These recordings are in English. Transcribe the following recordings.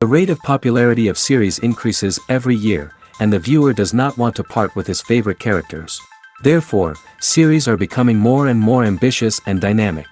The rate of popularity of series increases every year, and the viewer does not want to part with his favorite characters. Therefore, series are becoming more and more ambitious and dynamic.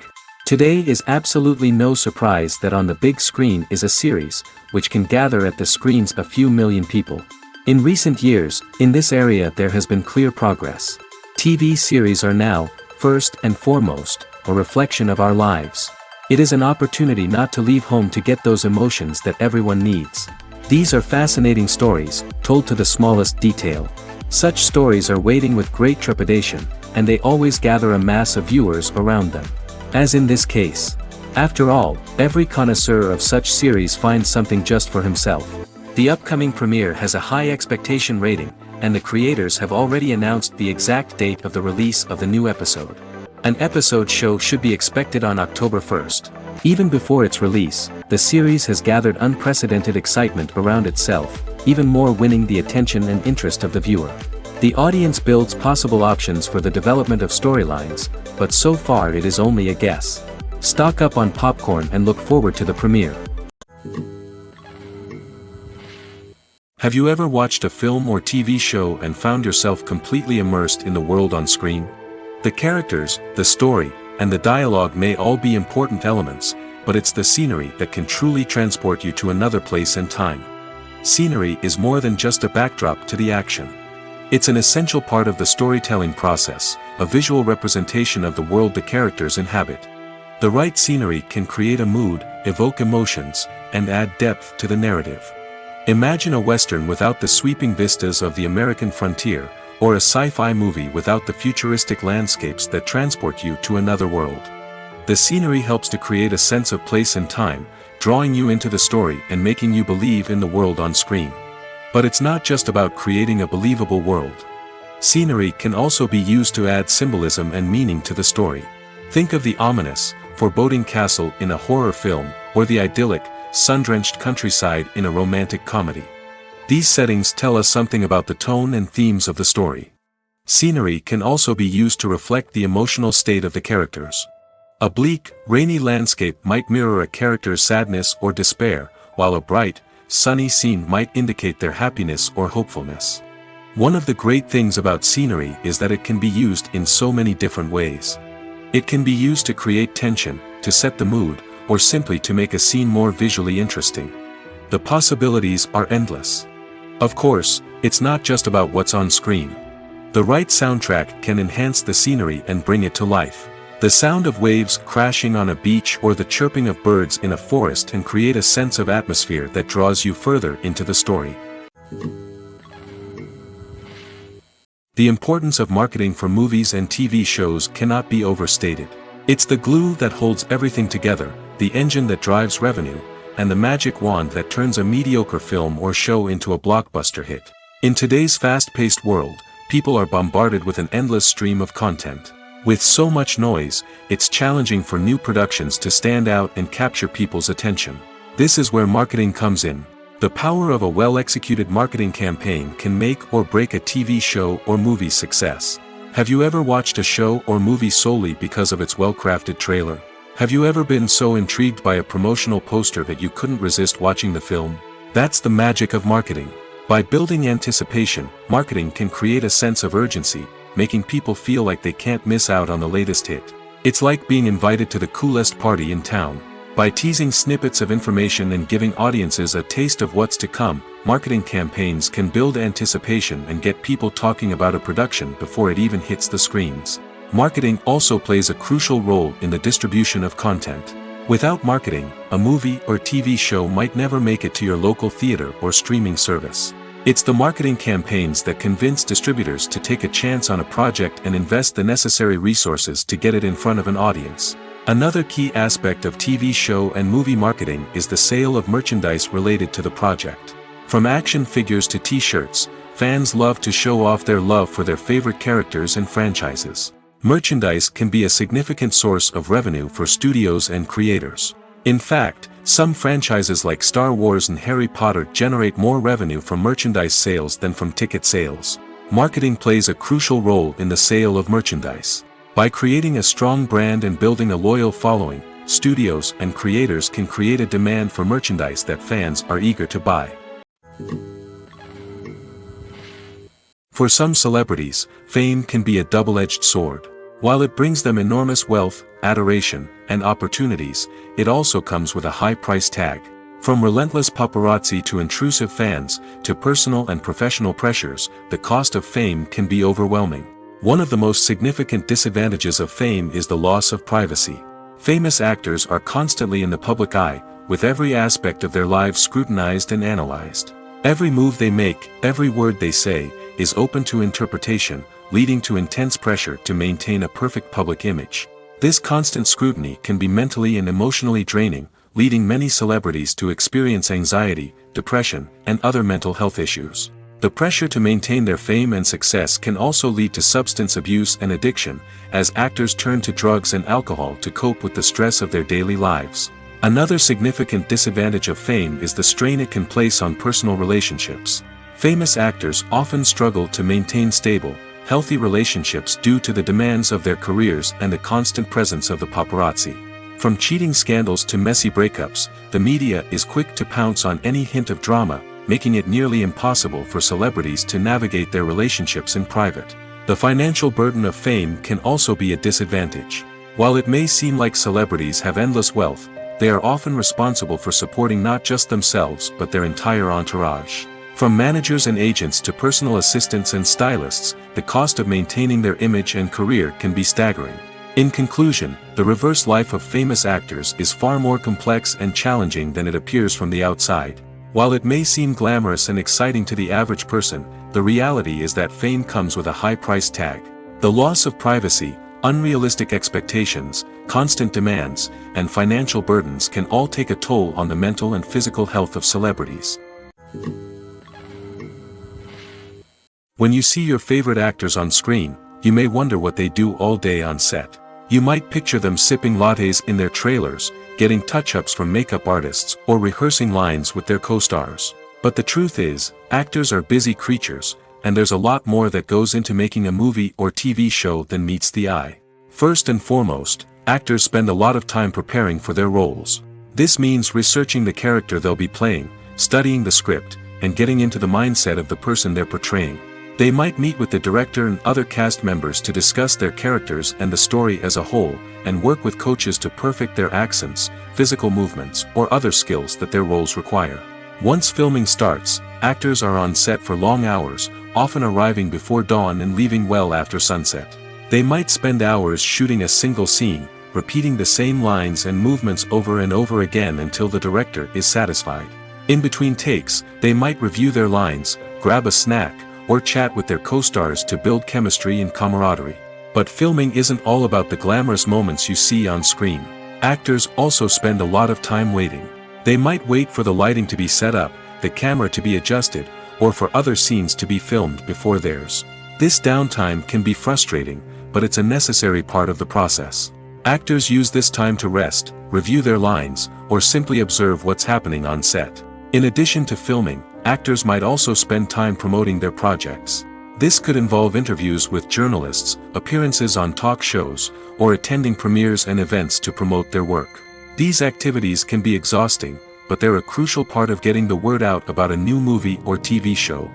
Today is absolutely no surprise that on the big screen is a series, which can gather at the screens a few million people. In recent years, in this area there has been clear progress. TV series are now, first and foremost, a reflection of our lives. It is an opportunity not to leave home to get those emotions that everyone needs. These are fascinating stories, told to the smallest detail. Such stories are waiting with great trepidation, and they always gather a mass of viewers around them. As in this case. After all, every connoisseur of such series finds something just for himself. The upcoming premiere has a high expectation rating, and the creators have already announced the exact date of the release of the new episode. An episode show should be expected on October 1st. Even before its release, the series has gathered unprecedented excitement around itself, even more winning the attention and interest of the viewer. The audience builds possible options for the development of storylines, but so far it is only a guess. Stock up on popcorn and look forward to the premiere. Have you ever watched a film or TV show and found yourself completely immersed in the world on screen? The characters, the story, and the dialogue may all be important elements, but it's the scenery that can truly transport you to another place and time. Scenery is more than just a backdrop to the action. It's an essential part of the storytelling process, a visual representation of the world the characters inhabit. The right scenery can create a mood, evoke emotions, and add depth to the narrative. Imagine a western without the sweeping vistas of the American frontier, or a sci-fi movie without the futuristic landscapes that transport you to another world. The scenery helps to create a sense of place and time, drawing you into the story and making you believe in the world on screen. But it's not just about creating a believable world. Scenery can also be used to add symbolism and meaning to the story. Think of the ominous, foreboding castle in a horror film, or the idyllic, sun-drenched countryside in a romantic comedy. These settings tell us something about the tone and themes of the story. Scenery can also be used to reflect the emotional state of the characters. A bleak, rainy landscape might mirror a character's sadness or despair, while a bright, sunny scene might indicate their happiness or hopefulness. One of the great things about scenery is that it can be used in so many different ways. It can be used to create tension, to set the mood, or simply to make a scene more visually interesting. The possibilities are endless. Of course, it's not just about what's on screen. The right soundtrack can enhance the scenery and bring it to life. The sound of waves crashing on a beach or the chirping of birds in a forest can create a sense of atmosphere that draws you further into the story. The importance of marketing for movies and TV shows cannot be overstated. It's the glue that holds everything together, the engine that drives revenue, and the magic wand that turns a mediocre film or show into a blockbuster hit. In today's fast-paced world, people are bombarded with an endless stream of content. With so much noise, it's challenging for new productions to stand out and capture people's attention. This is where marketing comes in. The power of a well-executed marketing campaign can make or break a TV show or movie's success. Have you ever watched a show or movie solely because of its well-crafted trailer? Have you ever been so intrigued by a promotional poster that you couldn't resist watching the film? That's the magic of marketing. By building anticipation, marketing can create a sense of urgency, making people feel like they can't miss out on the latest hit. It's like being invited to the coolest party in town. By teasing snippets of information and giving audiences a taste of what's to come, marketing campaigns can build anticipation and get people talking about a production before it even hits the screens. Marketing also plays a crucial role in the distribution of content. Without marketing, a movie or TV show might never make it to your local theater or streaming service. It's the marketing campaigns that convince distributors to take a chance on a project and invest the necessary resources to get it in front of an audience. Another key aspect of TV show and movie marketing is the sale of merchandise related to the project. From action figures to t-shirts, fans love to show off their love for their favorite characters and franchises. Merchandise can be a significant source of revenue for studios and creators. In fact, some franchises like Star Wars and Harry Potter generate more revenue from merchandise sales than from ticket sales. Marketing plays a crucial role in the sale of merchandise. By creating a strong brand and building a loyal following, studios and creators can create a demand for merchandise that fans are eager to buy. For some celebrities, fame can be a double-edged sword. While it brings them enormous wealth, adoration, and opportunities, it also comes with a high price tag. From relentless paparazzi to intrusive fans, to personal and professional pressures, the cost of fame can be overwhelming. One of the most significant disadvantages of fame is the loss of privacy. Famous actors are constantly in the public eye, with every aspect of their lives scrutinized and analyzed. Every move they make, every word they say, is open to interpretation, leading to intense pressure to maintain a perfect public image. This constant scrutiny can be mentally and emotionally draining, leading many celebrities to experience anxiety, depression, and other mental health issues. The pressure to maintain their fame and success can also lead to substance abuse and addiction, as actors turn to drugs and alcohol to cope with the stress of their daily lives. Another significant disadvantage of fame is the strain it can place on personal relationships. Famous actors often struggle to maintain stable, healthy relationships due to the demands of their careers and the constant presence of the paparazzi. From cheating scandals to messy breakups, the media is quick to pounce on any hint of drama, making it nearly impossible for celebrities to navigate their relationships in private. The financial burden of fame can also be a disadvantage. While it may seem like celebrities have endless wealth, they are often responsible for supporting not just themselves but their entire entourage. From managers and agents to personal assistants and stylists, the cost of maintaining their image and career can be staggering. In conclusion, the reverse life of famous actors is far more complex and challenging than it appears from the outside. While it may seem glamorous and exciting to the average person, the reality is that fame comes with a high price tag. The loss of privacy, unrealistic expectations, constant demands, and financial burdens can all take a toll on the mental and physical health of celebrities. When you see your favorite actors on screen, you may wonder what they do all day on set. You might picture them sipping lattes in their trailers, getting touch-ups from makeup artists, or rehearsing lines with their co-stars. But the truth is, actors are busy creatures, and there's a lot more that goes into making a movie or TV show than meets the eye. First and foremost, actors spend a lot of time preparing for their roles. This means researching the character they'll be playing, studying the script, and getting into the mindset of the person they're portraying. They might meet with the director and other cast members to discuss their characters and the story as a whole, and work with coaches to perfect their accents, physical movements, or other skills that their roles require. Once filming starts, actors are on set for long hours, often arriving before dawn and leaving well after sunset. They might spend hours shooting a single scene, repeating the same lines and movements over and over again until the director is satisfied. In between takes, they might review their lines, grab a snack, or chat with their co-stars to build chemistry and camaraderie. But filming isn't all about the glamorous moments you see on screen. Actors also spend a lot of time waiting. They might wait for the lighting to be set up, the camera to be adjusted, or for other scenes to be filmed before theirs. This downtime can be frustrating, but it's a necessary part of the process. Actors use this time to rest, review their lines, or simply observe what's happening on set. In addition to filming, actors might also spend time promoting their projects. This could involve interviews with journalists, appearances on talk shows, or attending premieres and events to promote their work. These activities can be exhausting, but they're a crucial part of getting the word out about a new movie or TV show.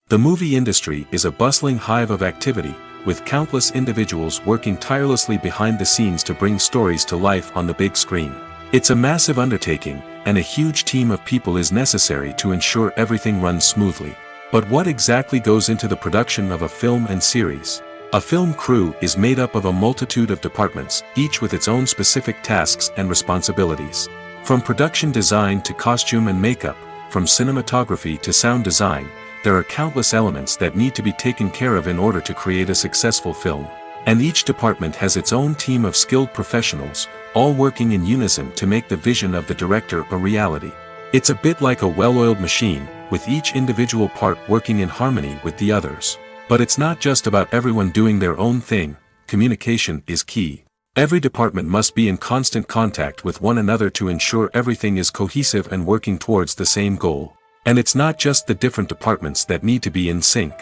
The movie industry is a bustling hive of activity, with countless individuals working tirelessly behind the scenes to bring stories to life on the big screen. It's a massive undertaking, and a huge team of people is necessary to ensure everything runs smoothly. But what exactly goes into the production of a film and series? A film crew is made up of a multitude of departments, each with its own specific tasks and responsibilities. From production design to costume and makeup, from cinematography to sound design, there are countless elements that need to be taken care of in order to create a successful film. And each department has its own team of skilled professionals, all working in unison to make the vision of the director a reality. It's a bit like a well-oiled machine, with each individual part working in harmony with the others. But it's not just about everyone doing their own thing. Communication is key. Every department must be in constant contact with one another to ensure everything is cohesive and working towards the same goal. And it's not just the different departments that need to be in sync.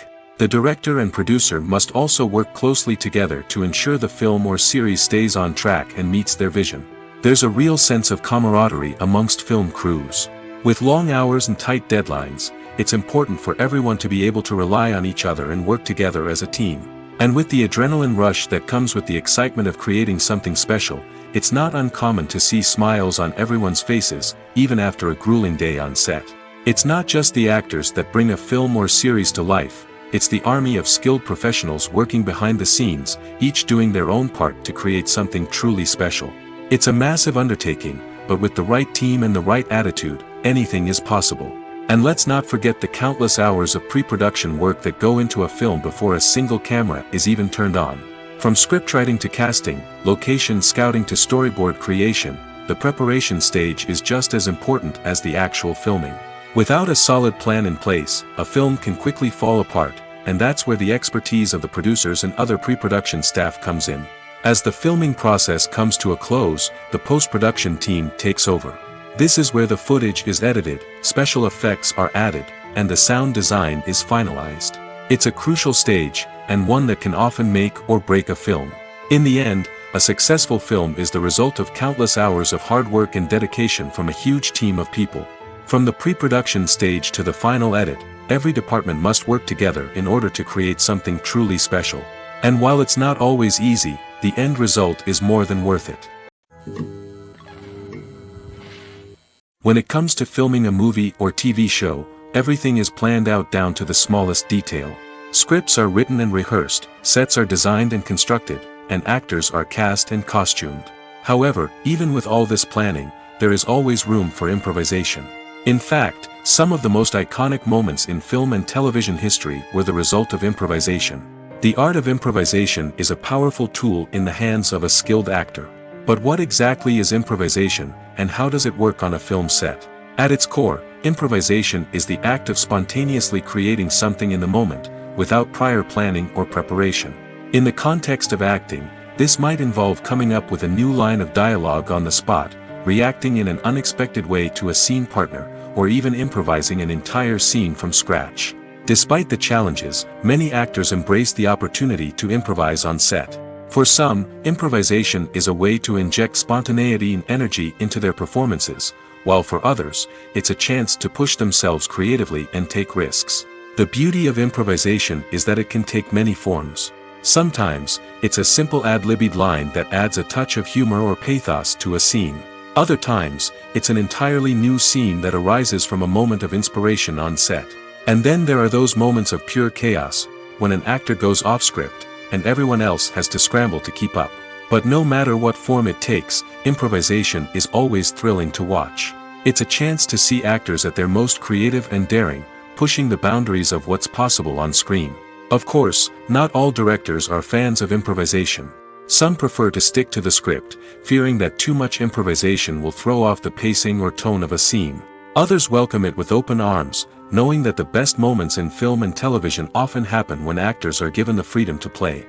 The director and producer must also work closely together to ensure the film or series stays on track and meets their vision. There's a real sense of camaraderie amongst film crews. With long hours and tight deadlines, it's important for everyone to be able to rely on each other and work together as a team. And with the adrenaline rush that comes with the excitement of creating something special, it's not uncommon to see smiles on everyone's faces, even after a grueling day on set. It's not just the actors that bring a film or series to life, it's the army of skilled professionals working behind the scenes, each doing their own part to create something truly special. It's a massive undertaking, but with the right team and the right attitude, anything is possible. And let's not forget the countless hours of pre-production work that go into a film before a single camera is even turned on. From scriptwriting to casting, location scouting to storyboard creation, the preparation stage is just as important as the actual filming. Without a solid plan in place, a film can quickly fall apart, and that's where the expertise of the producers and other pre-production staff comes in. As the filming process comes to a close, the post-production team takes over. This is where the footage is edited, special effects are added, and the sound design is finalized. It's a crucial stage, and one that can often make or break a film. In the end, a successful film is the result of countless hours of hard work and dedication from a huge team of people. From the pre-production stage to the final edit, every department must work together in order to create something truly special. And while it's not always easy, the end result is more than worth it. When it comes to filming a movie or TV show, everything is planned out down to the smallest detail. Scripts are written and rehearsed, sets are designed and constructed, and actors are cast and costumed. However, even with all this planning, there is always room for improvisation. In fact, some of the most iconic moments in film and television history were the result of improvisation. The art of improvisation is a powerful tool in the hands of a skilled actor. But what exactly is improvisation, and how does it work on a film set? At its core, improvisation is the act of spontaneously creating something in the moment, without prior planning or preparation. In the context of acting, this might involve coming up with a new line of dialogue on the spot, reacting in an unexpected way to a scene partner, or even improvising an entire scene from scratch. Despite the challenges, many actors embrace the opportunity to improvise on set. For some, improvisation is a way to inject spontaneity and energy into their performances, while for others, it's a chance to push themselves creatively and take risks. The beauty of improvisation is that it can take many forms. Sometimes, it's a simple ad-libbed line that adds a touch of humor or pathos to a scene. Other times, it's an entirely new scene that arises from a moment of inspiration on set. And then there are those moments of pure chaos, when an actor goes off script, and everyone else has to scramble to keep up. But no matter what form it takes, improvisation is always thrilling to watch. It's a chance to see actors at their most creative and daring, pushing the boundaries of what's possible on screen. Of course, not all directors are fans of improvisation. Some prefer to stick to the script, fearing that too much improvisation will throw off the pacing or tone of a scene. Others welcome it with open arms, knowing that the best moments in film and television often happen when actors are given the freedom to play.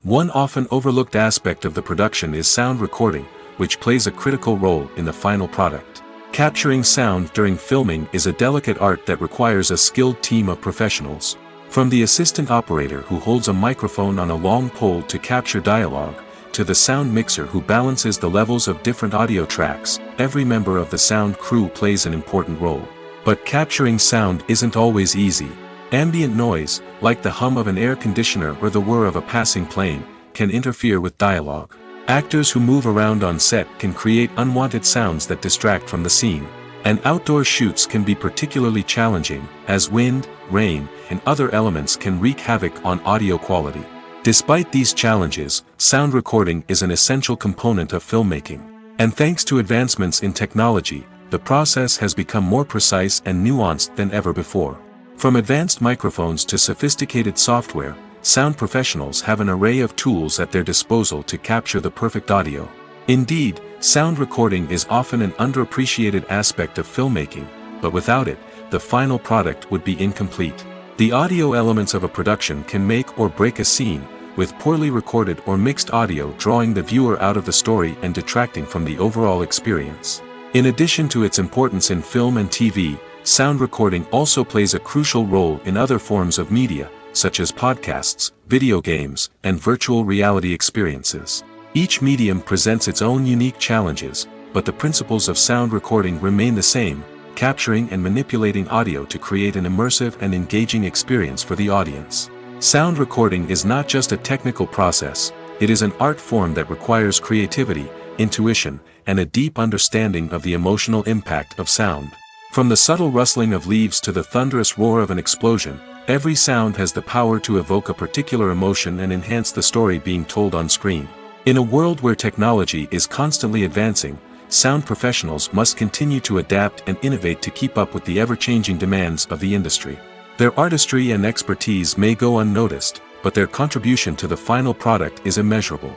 One often overlooked aspect of the production is sound recording, which plays a critical role in the final product. Capturing sound during filming is a delicate art that requires a skilled team of professionals. From the assistant operator who holds a microphone on a long pole to capture dialogue, to the sound mixer who balances the levels of different audio tracks, every member of the sound crew plays an important role. But capturing sound isn't always easy. Ambient noise, like the hum of an air conditioner or the whir of a passing plane, can interfere with dialogue. Actors who move around on set can create unwanted sounds that distract from the scene. And outdoor shoots can be particularly challenging, as wind, rain, and other elements can wreak havoc on audio quality. Despite these challenges, sound recording is an essential component of filmmaking. And thanks to advancements in technology, the process has become more precise and nuanced than ever before. From advanced microphones to sophisticated software, sound professionals have an array of tools at their disposal to capture the perfect audio. Indeed, sound recording is often an underappreciated aspect of filmmaking, but without it, the final product would be incomplete. The audio elements of a production can make or break a scene, with poorly recorded or mixed audio drawing the viewer out of the story and detracting from the overall experience. In addition to its importance in film and TV, sound recording also plays a crucial role in other forms of media, such as podcasts, video games, and virtual reality experiences. Each medium presents its own unique challenges, but the principles of sound recording remain the same, capturing and manipulating audio to create an immersive and engaging experience for the audience. Sound recording is not just a technical process, it is an art form that requires creativity, intuition, and a deep understanding of the emotional impact of sound. From the subtle rustling of leaves to the thunderous roar of an explosion, every sound has the power to evoke a particular emotion and enhance the story being told on screen. In a world where technology is constantly advancing, sound professionals must continue to adapt and innovate to keep up with the ever-changing demands of the industry. Their artistry and expertise may go unnoticed, but their contribution to the final product is immeasurable.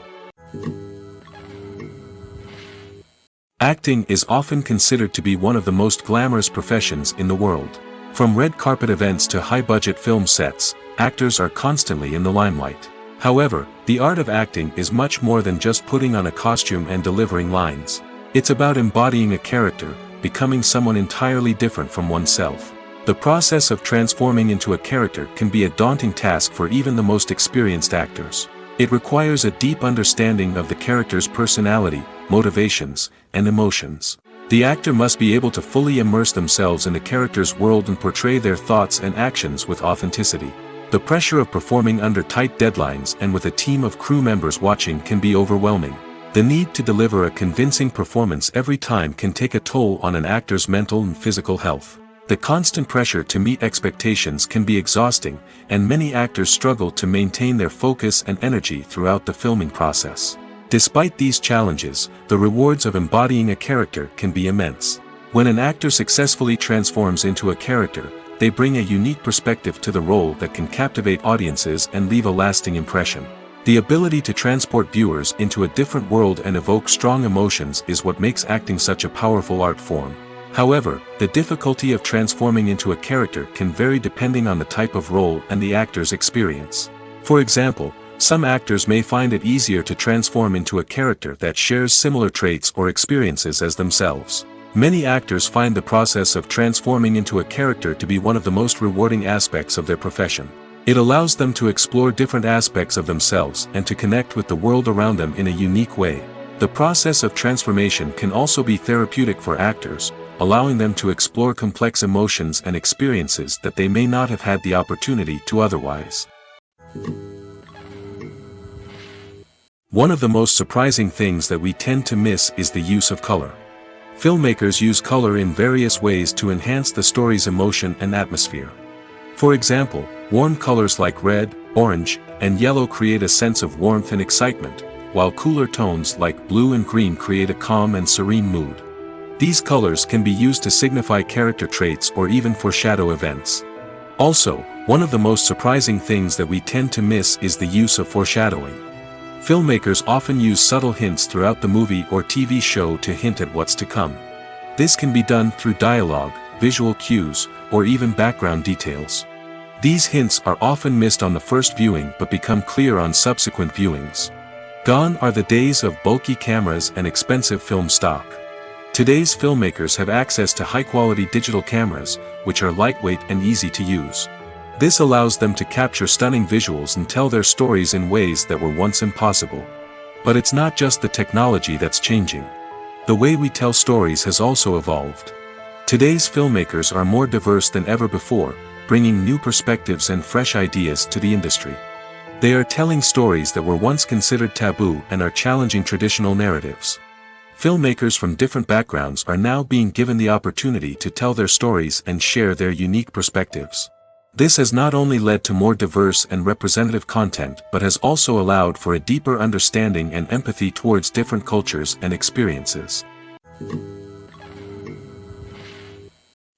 Acting is often considered to be one of the most glamorous professions in the world. From red carpet events to high-budget film sets, actors are constantly in the limelight. However, the art of acting is much more than just putting on a costume and delivering lines. It's about embodying a character, becoming someone entirely different from oneself. The process of transforming into a character can be a daunting task for even the most experienced actors. It requires a deep understanding of the character's personality, motivations, and emotions. The actor must be able to fully immerse themselves in the character's world and portray their thoughts and actions with authenticity. The pressure of performing under tight deadlines and with a team of crew members watching can be overwhelming. The need to deliver a convincing performance every time can take a toll on an actor's mental and physical health. The constant pressure to meet expectations can be exhausting, and many actors struggle to maintain their focus and energy throughout the filming process. Despite these challenges, the rewards of embodying a character can be immense. When an actor successfully transforms into a character, they bring a unique perspective to the role that can captivate audiences and leave a lasting impression. The ability to transport viewers into a different world and evoke strong emotions is what makes acting such a powerful art form. However, the difficulty of transforming into a character can vary depending on the type of role and the actor's experience. For example, some actors may find it easier to transform into a character that shares similar traits or experiences as themselves. Many actors find the process of transforming into a character to be one of the most rewarding aspects of their profession. It allows them to explore different aspects of themselves and to connect with the world around them in a unique way. The process of transformation can also be therapeutic for actors, allowing them to explore complex emotions and experiences that they may not have had the opportunity to otherwise. One of the most surprising things that we tend to miss is the use of color. Filmmakers use color in various ways to enhance the story's emotion and atmosphere. For example, warm colors like red, orange, and yellow create a sense of warmth and excitement, while cooler tones like blue and green create a calm and serene mood. These colors can be used to signify character traits or even foreshadow events. Also, one of the most surprising things that we tend to miss is the use of foreshadowing. Filmmakers often use subtle hints throughout the movie or TV show to hint at what's to come. This can be done through dialogue, visual cues, or even background details. These hints are often missed on the first viewing but become clear on subsequent viewings. Gone are the days of bulky cameras and expensive film stock. Today's filmmakers have access to high-quality digital cameras, which are lightweight and easy to use. This allows them to capture stunning visuals and tell their stories in ways that were once impossible. But it's not just the technology that's changing. The way we tell stories has also evolved. Today's filmmakers are more diverse than ever before, bringing new perspectives and fresh ideas to the industry. They are telling stories that were once considered taboo and are challenging traditional narratives. Filmmakers from different backgrounds are now being given the opportunity to tell their stories and share their unique perspectives. This has not only led to more diverse and representative content but has also allowed for a deeper understanding and empathy towards different cultures and experiences.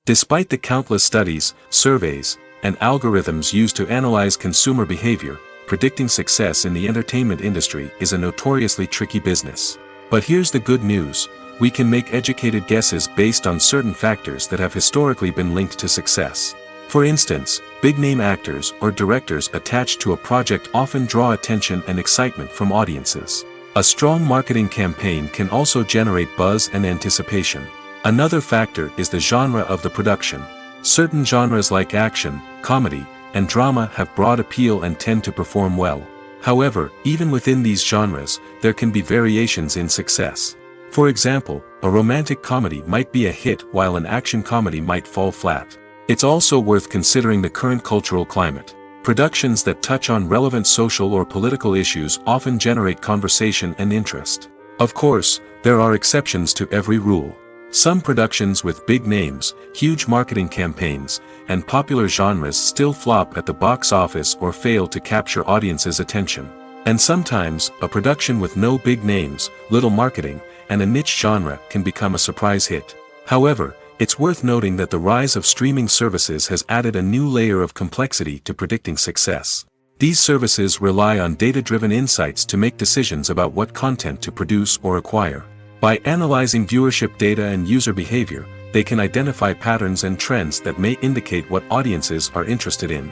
Despite the countless studies, surveys, and algorithms used to analyze consumer behavior, predicting success in the entertainment industry is a notoriously tricky business. But here's the good news: we can make educated guesses based on certain factors that have historically been linked to success. For instance, big-name actors or directors attached to a project often draw attention and excitement from audiences. A strong marketing campaign can also generate buzz and anticipation. Another factor is the genre of the production. Certain genres like action, comedy, and drama have broad appeal and tend to perform well. However, even within these genres, there can be variations in success. For example, a romantic comedy might be a hit while an action comedy might fall flat. It's also worth considering the current cultural climate. Productions that touch on relevant social or political issues often generate conversation and interest. Of course, there are exceptions to every rule. Some productions with big names, huge marketing campaigns, and popular genres still flop at the box office or fail to capture audiences' attention. And sometimes, a production with no big names, little marketing, and a niche genre can become a surprise hit. However, it's worth noting that the rise of streaming services has added a new layer of complexity to predicting success. These services rely on data-driven insights to make decisions about what content to produce or acquire. By analyzing viewership data and user behavior, they can identify patterns and trends that may indicate what audiences are interested in.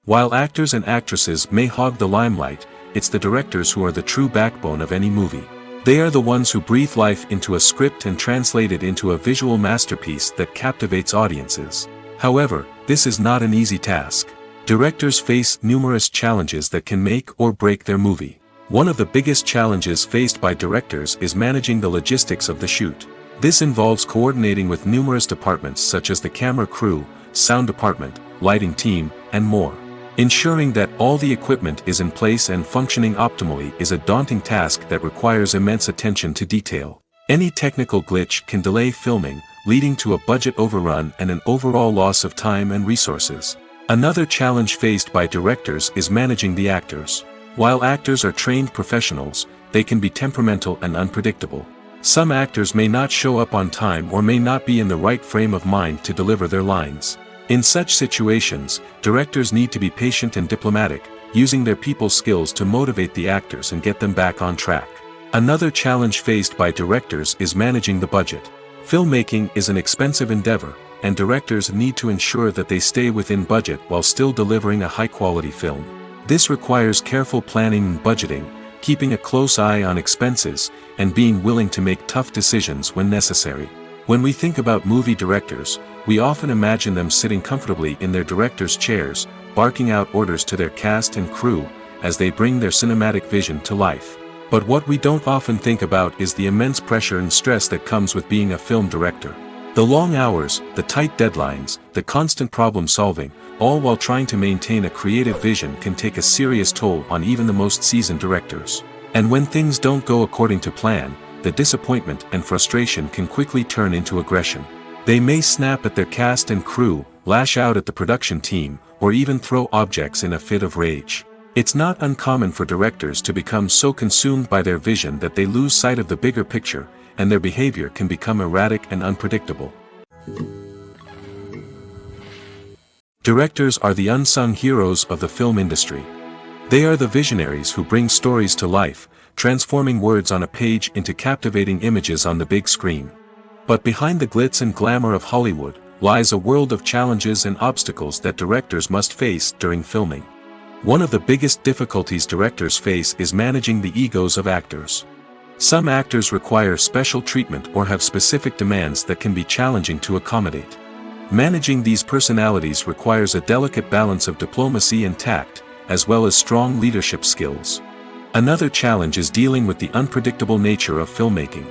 While actors and actresses may hog the limelight, it's the directors who are the true backbone of any movie. They are the ones who breathe life into a script and translate it into a visual masterpiece that captivates audiences. However, this is not an easy task. Directors face numerous challenges that can make or break their movie. One of the biggest challenges faced by directors is managing the logistics of the shoot. This involves coordinating with numerous departments such as the camera crew, sound department, lighting team, and more. Ensuring that all the equipment is in place and functioning optimally is a daunting task that requires immense attention to detail. Any technical glitch can delay filming, leading to a budget overrun and an overall loss of time and resources. Another challenge faced by directors is managing the actors. While actors are trained professionals, they can be temperamental and unpredictable. Some actors may not show up on time or may not be in the right frame of mind to deliver their lines. In such situations, directors need to be patient and diplomatic, using their people skills to motivate the actors and get them back on track. Another challenge faced by directors is managing the budget. Filmmaking is an expensive endeavor, and directors need to ensure that they stay within budget while still delivering a high-quality film. This requires careful planning and budgeting, keeping a close eye on expenses, and being willing to make tough decisions when necessary. When we think about movie directors, we often imagine them sitting comfortably in their director's chairs, barking out orders to their cast and crew, as they bring their cinematic vision to life. But what we don't often think about is the immense pressure and stress that comes with being a film director. The long hours, the tight deadlines, the constant problem solving, all while trying to maintain a creative vision can take a serious toll on even the most seasoned directors. And when things don't go according to plan, the disappointment and frustration can quickly turn into aggression. They may snap at their cast and crew, lash out at the production team, or even throw objects in a fit of rage. It's not uncommon for directors to become so consumed by their vision that they lose sight of the bigger picture, and their behavior can become erratic and unpredictable. Directors are the unsung heroes of the film industry. They are the visionaries who bring stories to life, transforming words on a page into captivating images on the big screen. But behind the glitz and glamour of Hollywood, lies a world of challenges and obstacles that directors must face during filming. One of the biggest difficulties directors face is managing the egos of actors. Some actors require special treatment or have specific demands that can be challenging to accommodate. Managing these personalities requires a delicate balance of diplomacy and tact, as well as strong leadership skills. Another challenge is dealing with the unpredictable nature of filmmaking.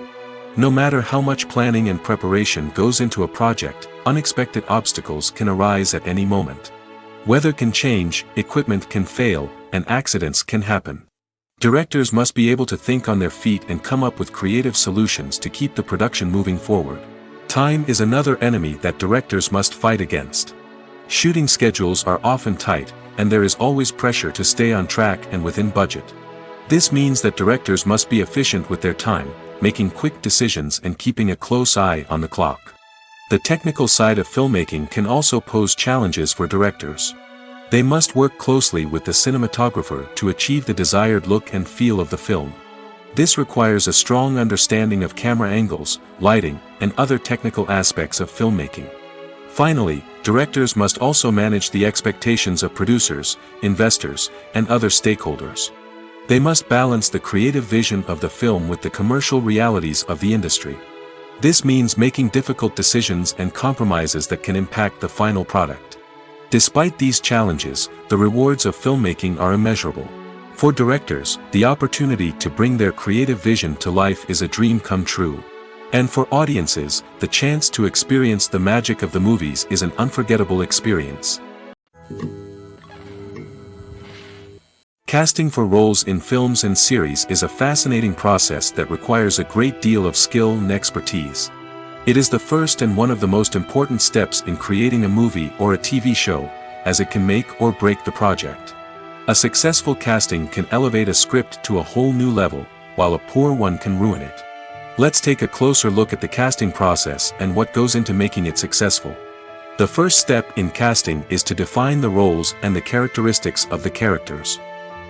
No matter how much planning and preparation goes into a project, unexpected obstacles can arise at any moment. Weather can change, equipment can fail, and accidents can happen. Directors must be able to think on their feet and come up with creative solutions to keep the production moving forward. Time is another enemy that directors must fight against. Shooting schedules are often tight, and there is always pressure to stay on track and within budget. This means that directors must be efficient with their time, making quick decisions and keeping a close eye on the clock. The technical side of filmmaking can also pose challenges for directors. They must work closely with the cinematographer to achieve the desired look and feel of the film. This requires a strong understanding of camera angles, lighting, and other technical aspects of filmmaking. Finally, directors must also manage the expectations of producers, investors, and other stakeholders. They must balance the creative vision of the film with the commercial realities of the industry. This means making difficult decisions and compromises that can impact the final product. Despite these challenges, the rewards of filmmaking are immeasurable. For directors, the opportunity to bring their creative vision to life is a dream come true. And for audiences, the chance to experience the magic of the movies is an unforgettable experience. Casting for roles in films and series is a fascinating process that requires a great deal of skill and expertise. It is the first and one of the most important steps in creating a movie or a TV show, as it can make or break the project. A successful casting can elevate a script to a whole new level, while a poor one can ruin it. Let's take a closer look at the casting process and what goes into making it successful. The first step in casting is to define the roles and the characteristics of the characters.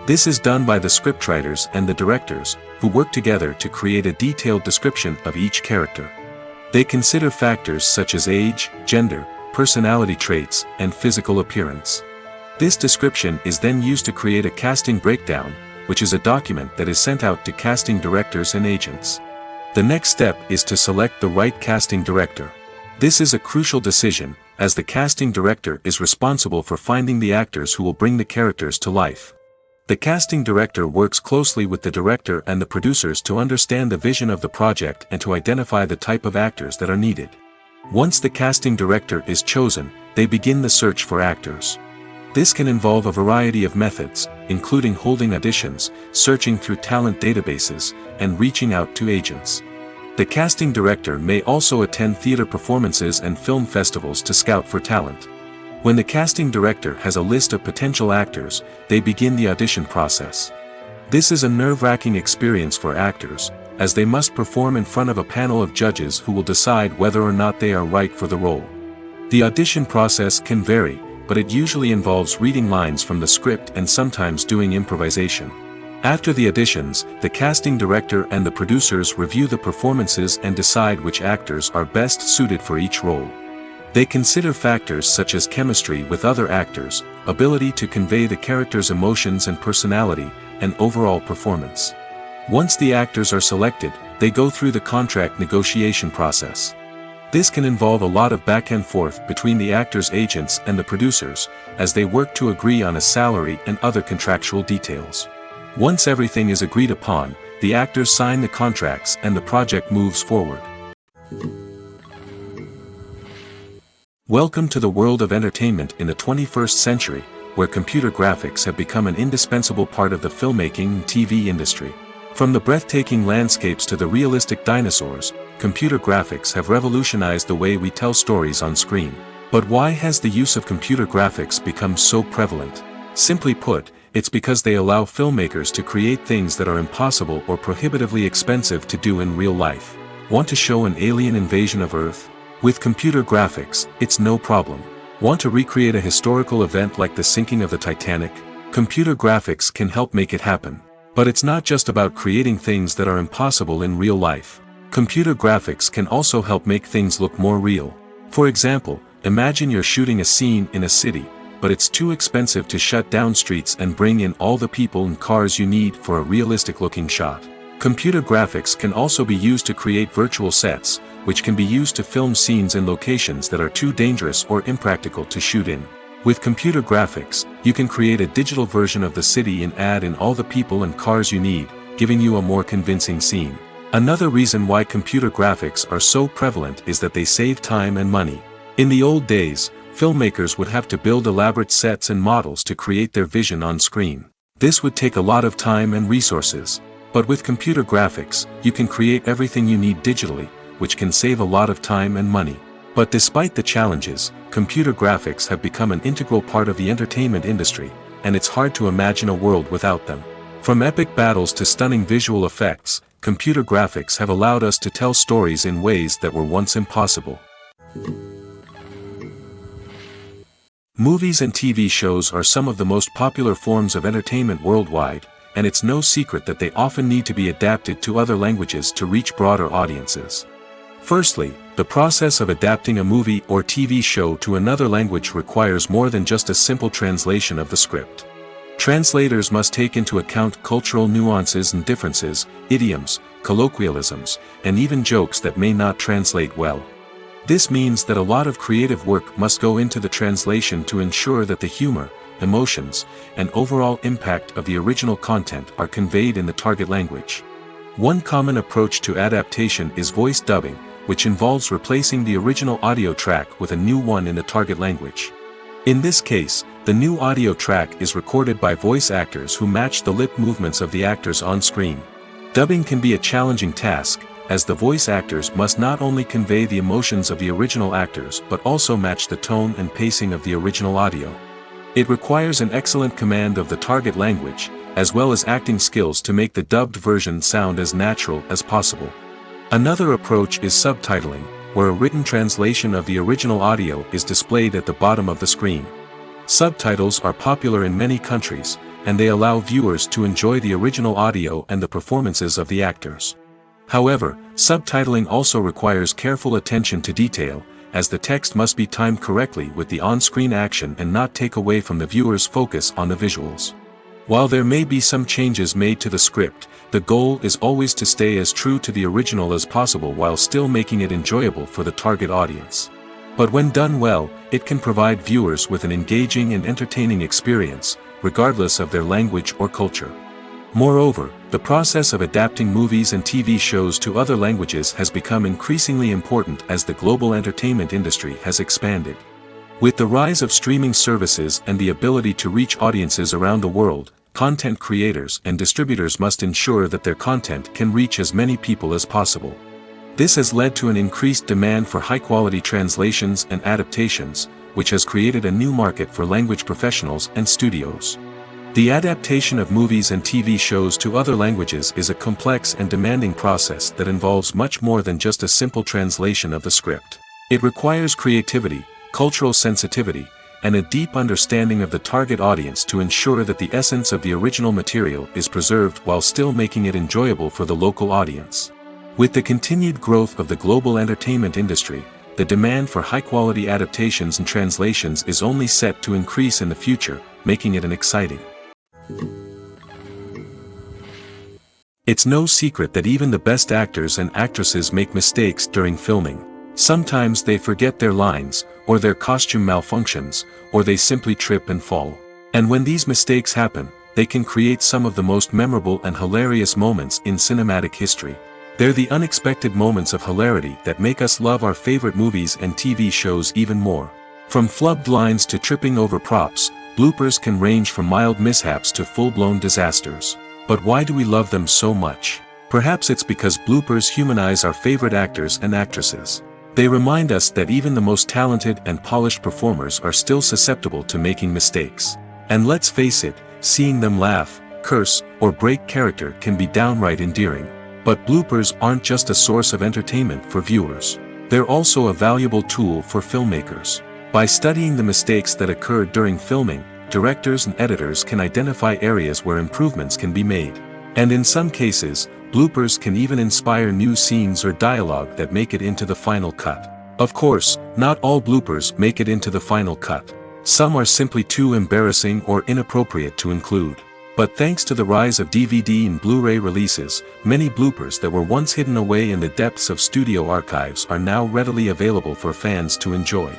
This is done by the scriptwriters and the directors, who work together to create a detailed description of each character. They consider factors such as age, gender, personality traits, and physical appearance. This description is then used to create a casting breakdown, which is a document that is sent out to casting directors and agents. The next step is to select the right casting director. This is a crucial decision, as the casting director is responsible for finding the actors who will bring the characters to life. The casting director works closely with the director and the producers to understand the vision of the project and to identify the type of actors that are needed. Once the casting director is chosen, they begin the search for actors. This can involve a variety of methods, including holding auditions, searching through talent databases, and reaching out to agents. The casting director may also attend theater performances and film festivals to scout for talent. When the casting director has a list of potential actors, they begin the audition process. This is a nerve-wracking experience for actors, as they must perform in front of a panel of judges who will decide whether or not they are right for the role. The audition process can vary, but it usually involves reading lines from the script and sometimes doing improvisation. After the auditions, the casting director and the producers review the performances and decide which actors are best suited for each role. They consider factors such as chemistry with other actors, ability to convey the character's emotions and personality, and overall performance. Once the actors are selected, they go through the contract negotiation process. This can involve a lot of back and forth between the actors' agents and the producers, as they work to agree on a salary and other contractual details. Once everything is agreed upon, the actors sign the contracts and the project moves forward. Welcome to the world of entertainment in the 21st century, where computer graphics have become an indispensable part of the filmmaking and TV industry. From the breathtaking landscapes to the realistic dinosaurs, computer graphics have revolutionized the way we tell stories on screen. But why has the use of computer graphics become so prevalent? Simply put, it's because they allow filmmakers to create things that are impossible or prohibitively expensive to do in real life. Want to show an alien invasion of Earth? With computer graphics, it's no problem. Want to recreate a historical event like the sinking of the Titanic? Computer graphics can help make it happen. But it's not just about creating things that are impossible in real life. Computer graphics can also help make things look more real. For example, imagine you're shooting a scene in a city, but it's too expensive to shut down streets and bring in all the people and cars you need for a realistic-looking shot. Computer graphics can also be used to create virtual sets, which can be used to film scenes in locations that are too dangerous or impractical to shoot in. With computer graphics, you can create a digital version of the city and add in all the people and cars you need, giving you a more convincing scene. Another reason why computer graphics are so prevalent is that they save time and money. In the old days, filmmakers would have to build elaborate sets and models to create their vision on screen. This would take a lot of time and resources. But with computer graphics, you can create everything you need digitally, which can save a lot of time and money. But despite the challenges, computer graphics have become an integral part of the entertainment industry, and it's hard to imagine a world without them. From epic battles to stunning visual effects, computer graphics have allowed us to tell stories in ways that were once impossible. Movies and TV shows are some of the most popular forms of entertainment worldwide, and it's no secret that they often need to be adapted to other languages to reach broader audiences. Firstly, the process of adapting a movie or TV show to another language requires more than just a simple translation of the script. Translators must take into account cultural nuances and differences, idioms, colloquialisms, and even jokes that may not translate well. This means that a lot of creative work must go into the translation to ensure that the humor, emotions, and overall impact of the original content are conveyed in the target language. One common approach to adaptation is voice dubbing, which involves replacing the original audio track with a new one in the target language. In this case, the new audio track is recorded by voice actors who match the lip movements of the actors on screen. Dubbing can be a challenging task, as the voice actors must not only convey the emotions of the original actors but also match the tone and pacing of the original audio. It requires an excellent command of the target language, as well as acting skills to make the dubbed version sound as natural as possible. Another approach is subtitling, where a written translation of the original audio is displayed at the bottom of the screen. Subtitles are popular in many countries, and they allow viewers to enjoy the original audio and the performances of the actors. However, subtitling also requires careful attention to detail, as the text must be timed correctly with the on-screen action and not take away from the viewer's focus on the visuals. While there may be some changes made to the script, the goal is always to stay as true to the original as possible while still making it enjoyable for the target audience. But when done well, it can provide viewers with an engaging and entertaining experience, regardless of their language or culture. Moreover, the process of adapting movies and TV shows to other languages has become increasingly important as the global entertainment industry has expanded. With the rise of streaming services and the ability to reach audiences around the world, content creators and distributors must ensure that their content can reach as many people as possible. This has led to an increased demand for high-quality translations and adaptations, which has created a new market for language professionals and studios. The adaptation of movies and TV shows to other languages is a complex and demanding process that involves much more than just a simple translation of the script. It requires creativity, cultural sensitivity, and a deep understanding of the target audience to ensure that the essence of the original material is preserved while still making it enjoyable for the local audience. With the continued growth of the global entertainment industry, the demand for high-quality adaptations and translations is only set to increase in the future, making it an exciting. It's no secret that even the best actors and actresses make mistakes during filming. Sometimes they forget their lines, or their costume malfunctions, or they simply trip and fall. And when these mistakes happen, they can create some of the most memorable and hilarious moments in cinematic history. They're the unexpected moments of hilarity that make us love our favorite movies and TV shows even more. From flubbed lines to tripping over props, bloopers can range from mild mishaps to full-blown disasters. But why do we love them so much? Perhaps it's because bloopers humanize our favorite actors and actresses. They remind us that even the most talented and polished performers are still susceptible to making mistakes. And let's face it, seeing them laugh, curse, or break character can be downright endearing. But bloopers aren't just a source of entertainment for viewers. They're also a valuable tool for filmmakers. By studying the mistakes that occurred during filming, directors and editors can identify areas where improvements can be made. And in some cases, bloopers can even inspire new scenes or dialogue that make it into the final cut. Of course, not all bloopers make it into the final cut. Some are simply too embarrassing or inappropriate to include. But thanks to the rise of DVD and Blu-ray releases, many bloopers that were once hidden away in the depths of studio archives are now readily available for fans to enjoy.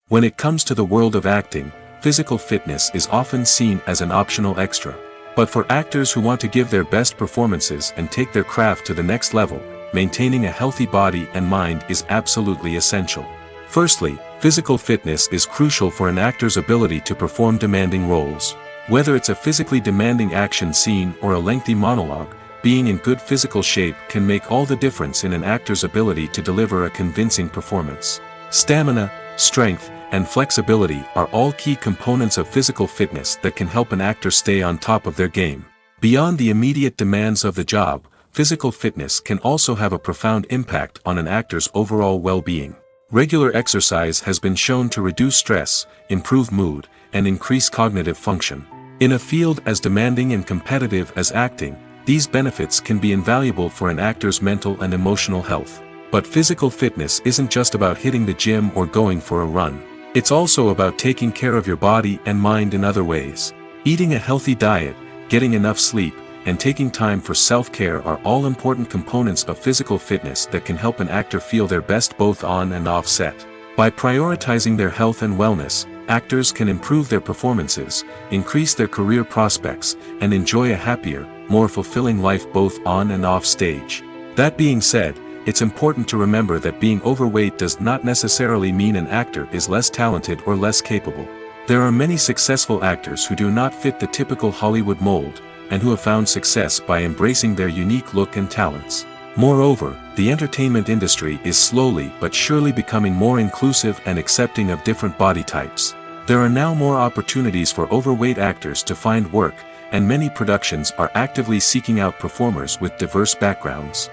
When it comes to the world of acting, physical fitness is often seen as an optional extra. But for actors who want to give their best performances and take their craft to the next level, maintaining a healthy body and mind is absolutely essential. Firstly, physical fitness is crucial for an actor's ability to perform demanding roles. Whether it's a physically demanding action scene or a lengthy monologue, being in good physical shape can make all the difference in an actor's ability to deliver a convincing performance. Stamina, strength, and flexibility are all key components of physical fitness that can help an actor stay on top of their game. Beyond the immediate demands of the job, physical fitness can also have a profound impact on an actor's overall well-being. Regular exercise has been shown to reduce stress, improve mood, and increase cognitive function. In a field as demanding and competitive as acting, these benefits can be invaluable for an actor's mental and emotional health. But physical fitness isn't just about hitting the gym or going for a run. It's also about taking care of your body and mind in other ways. Eating a healthy diet, getting enough sleep, and taking time for self-care are all important components of physical fitness that can help an actor feel their best both on and off set. By prioritizing their health and wellness, actors can improve their performances, increase their career prospects, and enjoy a happier, more fulfilling life both on and off stage. That being said, it's important to remember that being overweight does not necessarily mean an actor is less talented or less capable. There are many successful actors who do not fit the typical Hollywood mold, and who have found success by embracing their unique look and talents. Moreover, the entertainment industry is slowly but surely becoming more inclusive and accepting of different body types. There are now more opportunities for overweight actors to find work, and many productions are actively seeking out performers with diverse backgrounds.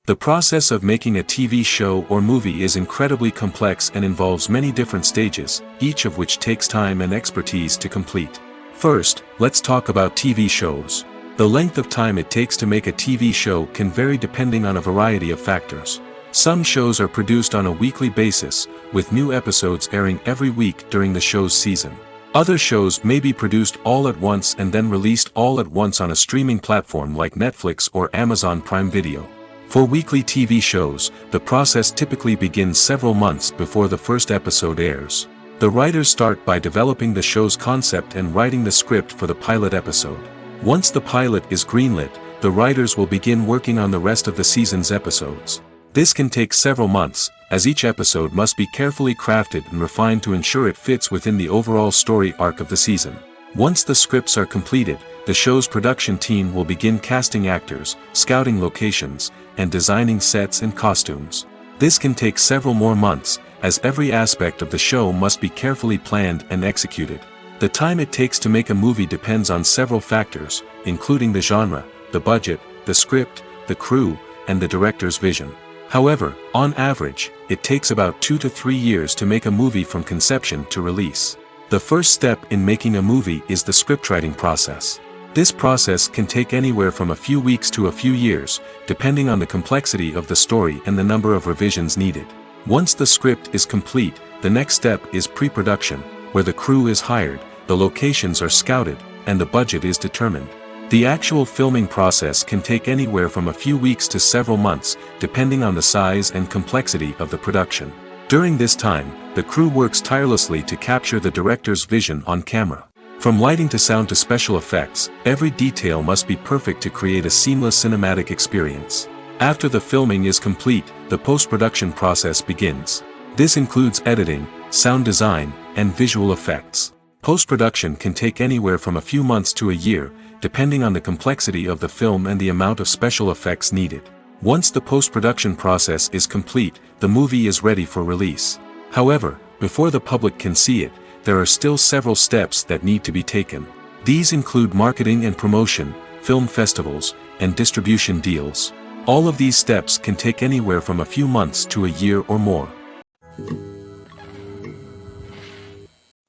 The process of making a TV show or movie is incredibly complex and involves many different stages, each of which takes time and expertise to complete. First, let's talk about TV shows. The length of time it takes to make a TV show can vary depending on a variety of factors. Some shows are produced on a weekly basis, with new episodes airing every week during the show's season. Other shows may be produced all at once and then released all at once on a streaming platform like Netflix or Amazon Prime Video. For weekly TV shows, the process typically begins several months before the first episode airs. The writers start by developing the show's concept and writing the script for the pilot episode. Once the pilot is greenlit, the writers will begin working on the rest of the season's episodes. This can take several months, as each episode must be carefully crafted and refined to ensure it fits within the overall story arc of the season. Once the scripts are completed, the show's production team will begin casting actors, scouting locations, and designing sets and costumes. This can take several more months, as every aspect of the show must be carefully planned and executed. The time it takes to make a movie depends on several factors, including the genre, the budget, the script, the crew, and the director's vision. However, on average, it takes about 2 to 3 years to make a movie from conception to release. The first step in making a movie is the scriptwriting process. This process can take anywhere from a few weeks to a few years, depending on the complexity of the story and the number of revisions needed. Once the script is complete, the next step is pre-production, where the crew is hired, the locations are scouted, and the budget is determined. The actual filming process can take anywhere from a few weeks to several months, depending on the size and complexity of the production. During this time, the crew works tirelessly to capture the director's vision on camera. From lighting to sound to special effects, every detail must be perfect to create a seamless cinematic experience. After the filming is complete, the post-production process begins. This includes editing, sound design, and visual effects. Post-production can take anywhere from a few months to a year, depending on the complexity of the film and the amount of special effects needed. Once the post-production process is complete, the movie is ready for release. However, before the public can see it, there are still several steps that need to be taken. These include marketing and promotion, film festivals, and distribution deals. All of these steps can take anywhere from a few months to a year or more.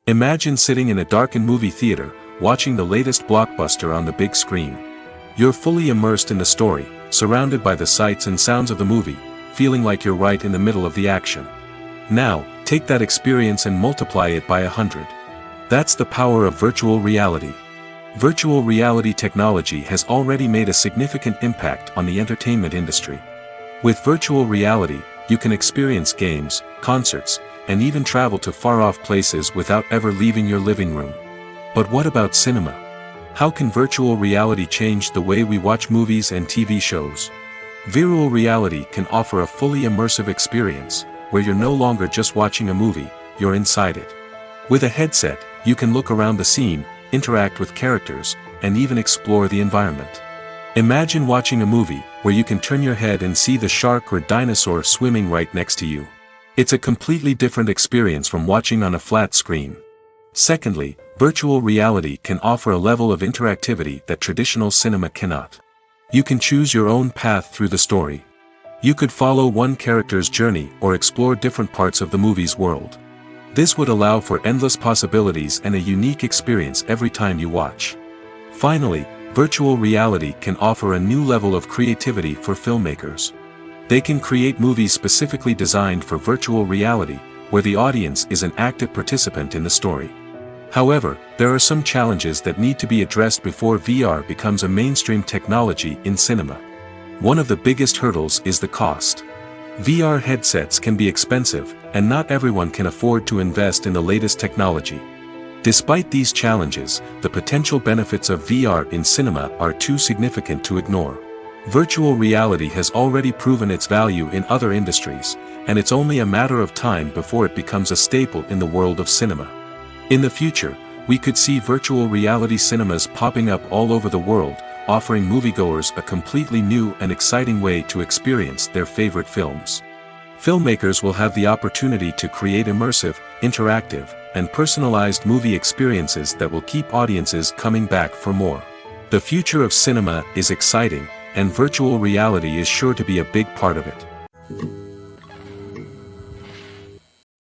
Imagine sitting in a darkened movie theater, watching the latest blockbuster on the big screen. You're fully immersed in the story, surrounded by the sights and sounds of the movie, feeling like you're right in the middle of the action. Now, take that experience and multiply it by 100. That's the power of virtual reality. Virtual reality technology has already made a significant impact on the entertainment industry. With virtual reality, you can experience games, concerts, and even travel to far-off places without ever leaving your living room. But what about cinema? How can virtual reality change the way we watch movies and TV shows? Virtual reality can offer a fully immersive experience, where you're no longer just watching a movie, you're inside it. With a headset, you can look around the scene, interact with characters, and even explore the environment. Imagine watching a movie, where you can turn your head and see the shark or dinosaur swimming right next to you. It's a completely different experience from watching on a flat screen. Secondly, virtual reality can offer a level of interactivity that traditional cinema cannot. You can choose your own path through the story. You could follow one character's journey or explore different parts of the movie's world. This would allow for endless possibilities and a unique experience every time you watch. Finally, virtual reality can offer a new level of creativity for filmmakers. They can create movies specifically designed for virtual reality, where the audience is an active participant in the story. However, there are some challenges that need to be addressed before VR becomes a mainstream technology in cinema. One of the biggest hurdles is the cost. VR headsets can be expensive, and not everyone can afford to invest in the latest technology. Despite these challenges, the potential benefits of VR in cinema are too significant to ignore. Virtual reality has already proven its value in other industries, and it's only a matter of time before it becomes a staple in the world of cinema. In the future, we could see virtual reality cinemas popping up all over the world, offering moviegoers a completely new and exciting way to experience their favorite films. Filmmakers will have the opportunity to create immersive, interactive, and personalized movie experiences that will keep audiences coming back for more. The future of cinema is exciting, and virtual reality is sure to be a big part of it.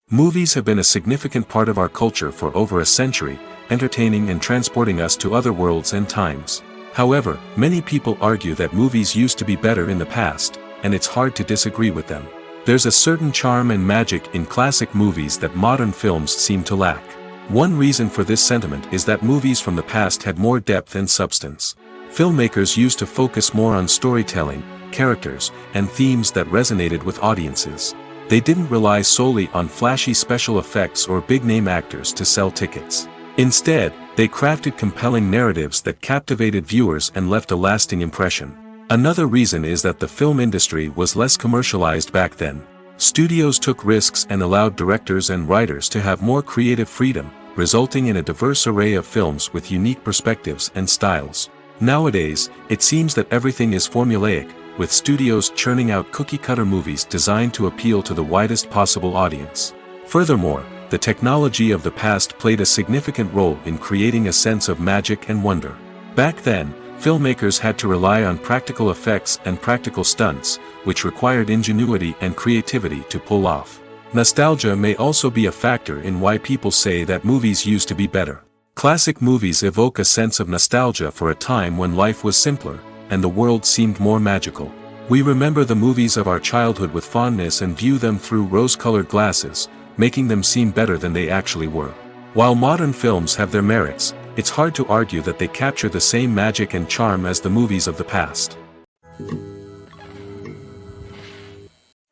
Movies have been a significant part of our culture for over a century, entertaining and transporting us to other worlds and times. However, many people argue that movies used to be better in the past, and it's hard to disagree with them. There's a certain charm and magic in classic movies that modern films seem to lack. One reason for this sentiment is that movies from the past had more depth and substance. Filmmakers used to focus more on storytelling, characters, and themes that resonated with audiences. They didn't rely solely on flashy special effects or big-name actors to sell tickets. Instead, they crafted compelling narratives that captivated viewers and left a lasting impression. Another reason is that the film industry was less commercialized back then. Studios took risks and allowed directors and writers to have more creative freedom, resulting in a diverse array of films with unique perspectives and styles. Nowadays, it seems that everything is formulaic, with studios churning out cookie-cutter movies designed to appeal to the widest possible audience. Furthermore, the technology of the past played a significant role in creating a sense of magic and wonder. Back then, filmmakers had to rely on practical effects and practical stunts, which required ingenuity and creativity to pull off. Nostalgia may also be a factor in why people say that movies used to be better. Classic movies evoke a sense of nostalgia for a time when life was simpler, and the world seemed more magical. We remember the movies of our childhood with fondness and view them through rose-colored glasses, making them seem better than they actually were. While modern films have their merits, it's hard to argue that they capture the same magic and charm as the movies of the past.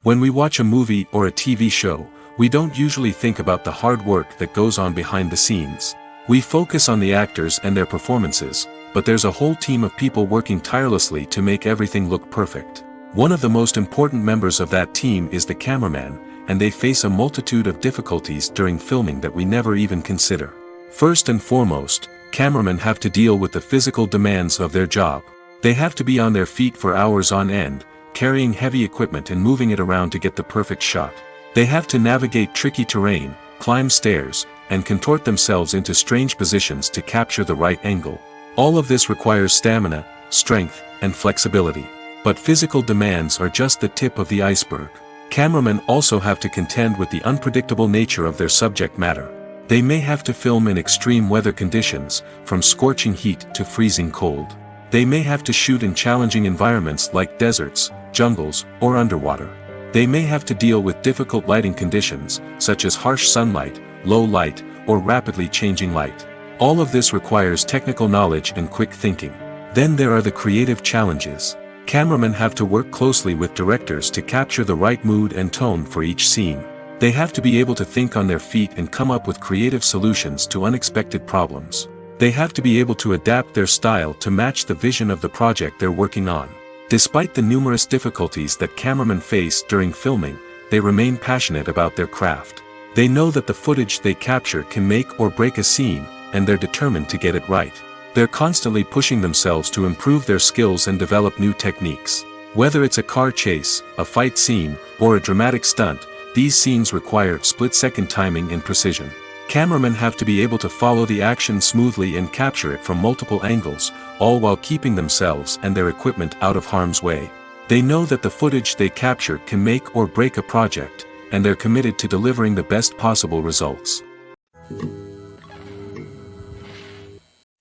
When we watch a movie or a TV show, we don't usually think about the hard work that goes on behind the scenes. We focus on the actors and their performances, but there's a whole team of people working tirelessly to make everything look perfect. One of the most important members of that team is the cameraman, and they face a multitude of difficulties during filming that we never even consider. First and foremost, cameramen have to deal with the physical demands of their job. They have to be on their feet for hours on end, carrying heavy equipment and moving it around to get the perfect shot. They have to navigate tricky terrain, climb stairs, and contort themselves into strange positions to capture the right angle. All of this requires stamina, strength, and flexibility. But physical demands are just the tip of the iceberg. Cameramen also have to contend with the unpredictable nature of their subject matter. They may have to film in extreme weather conditions, from scorching heat to freezing cold. They may have to shoot in challenging environments like deserts, jungles, or underwater. They may have to deal with difficult lighting conditions, such as harsh sunlight, low light, or rapidly changing light. All of this requires technical knowledge and quick thinking. Then there are the creative challenges. Cameramen have to work closely with directors to capture the right mood and tone for each scene. They have to be able to think on their feet and come up with creative solutions to unexpected problems. They have to be able to adapt their style to match the vision of the project they're working on. Despite the numerous difficulties that cameramen face during filming, they remain passionate about their craft. They know that the footage they capture can make or break a scene, and they're determined to get it right. They're constantly pushing themselves to improve their skills and develop new techniques. Whether it's a car chase, a fight scene, or a dramatic stunt, these scenes require split-second timing and precision. Cameramen have to be able to follow the action smoothly and capture it from multiple angles, all while keeping themselves and their equipment out of harm's way. They know that the footage they capture can make or break a project, and they're committed to delivering the best possible results.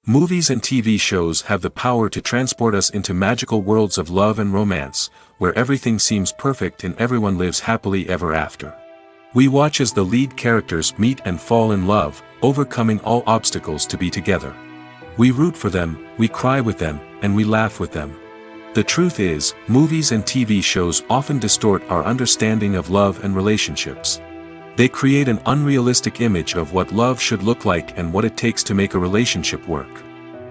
Movies and TV shows have the power to transport us into magical worlds of love and romance, where everything seems perfect and everyone lives happily ever after. We watch as the lead characters meet and fall in love, overcoming all obstacles to be together. We root for them, we cry with them, and we laugh with them. The truth is, movies and TV shows often distort our understanding of love and relationships. They create an unrealistic image of what love should look like and what it takes to make a relationship work.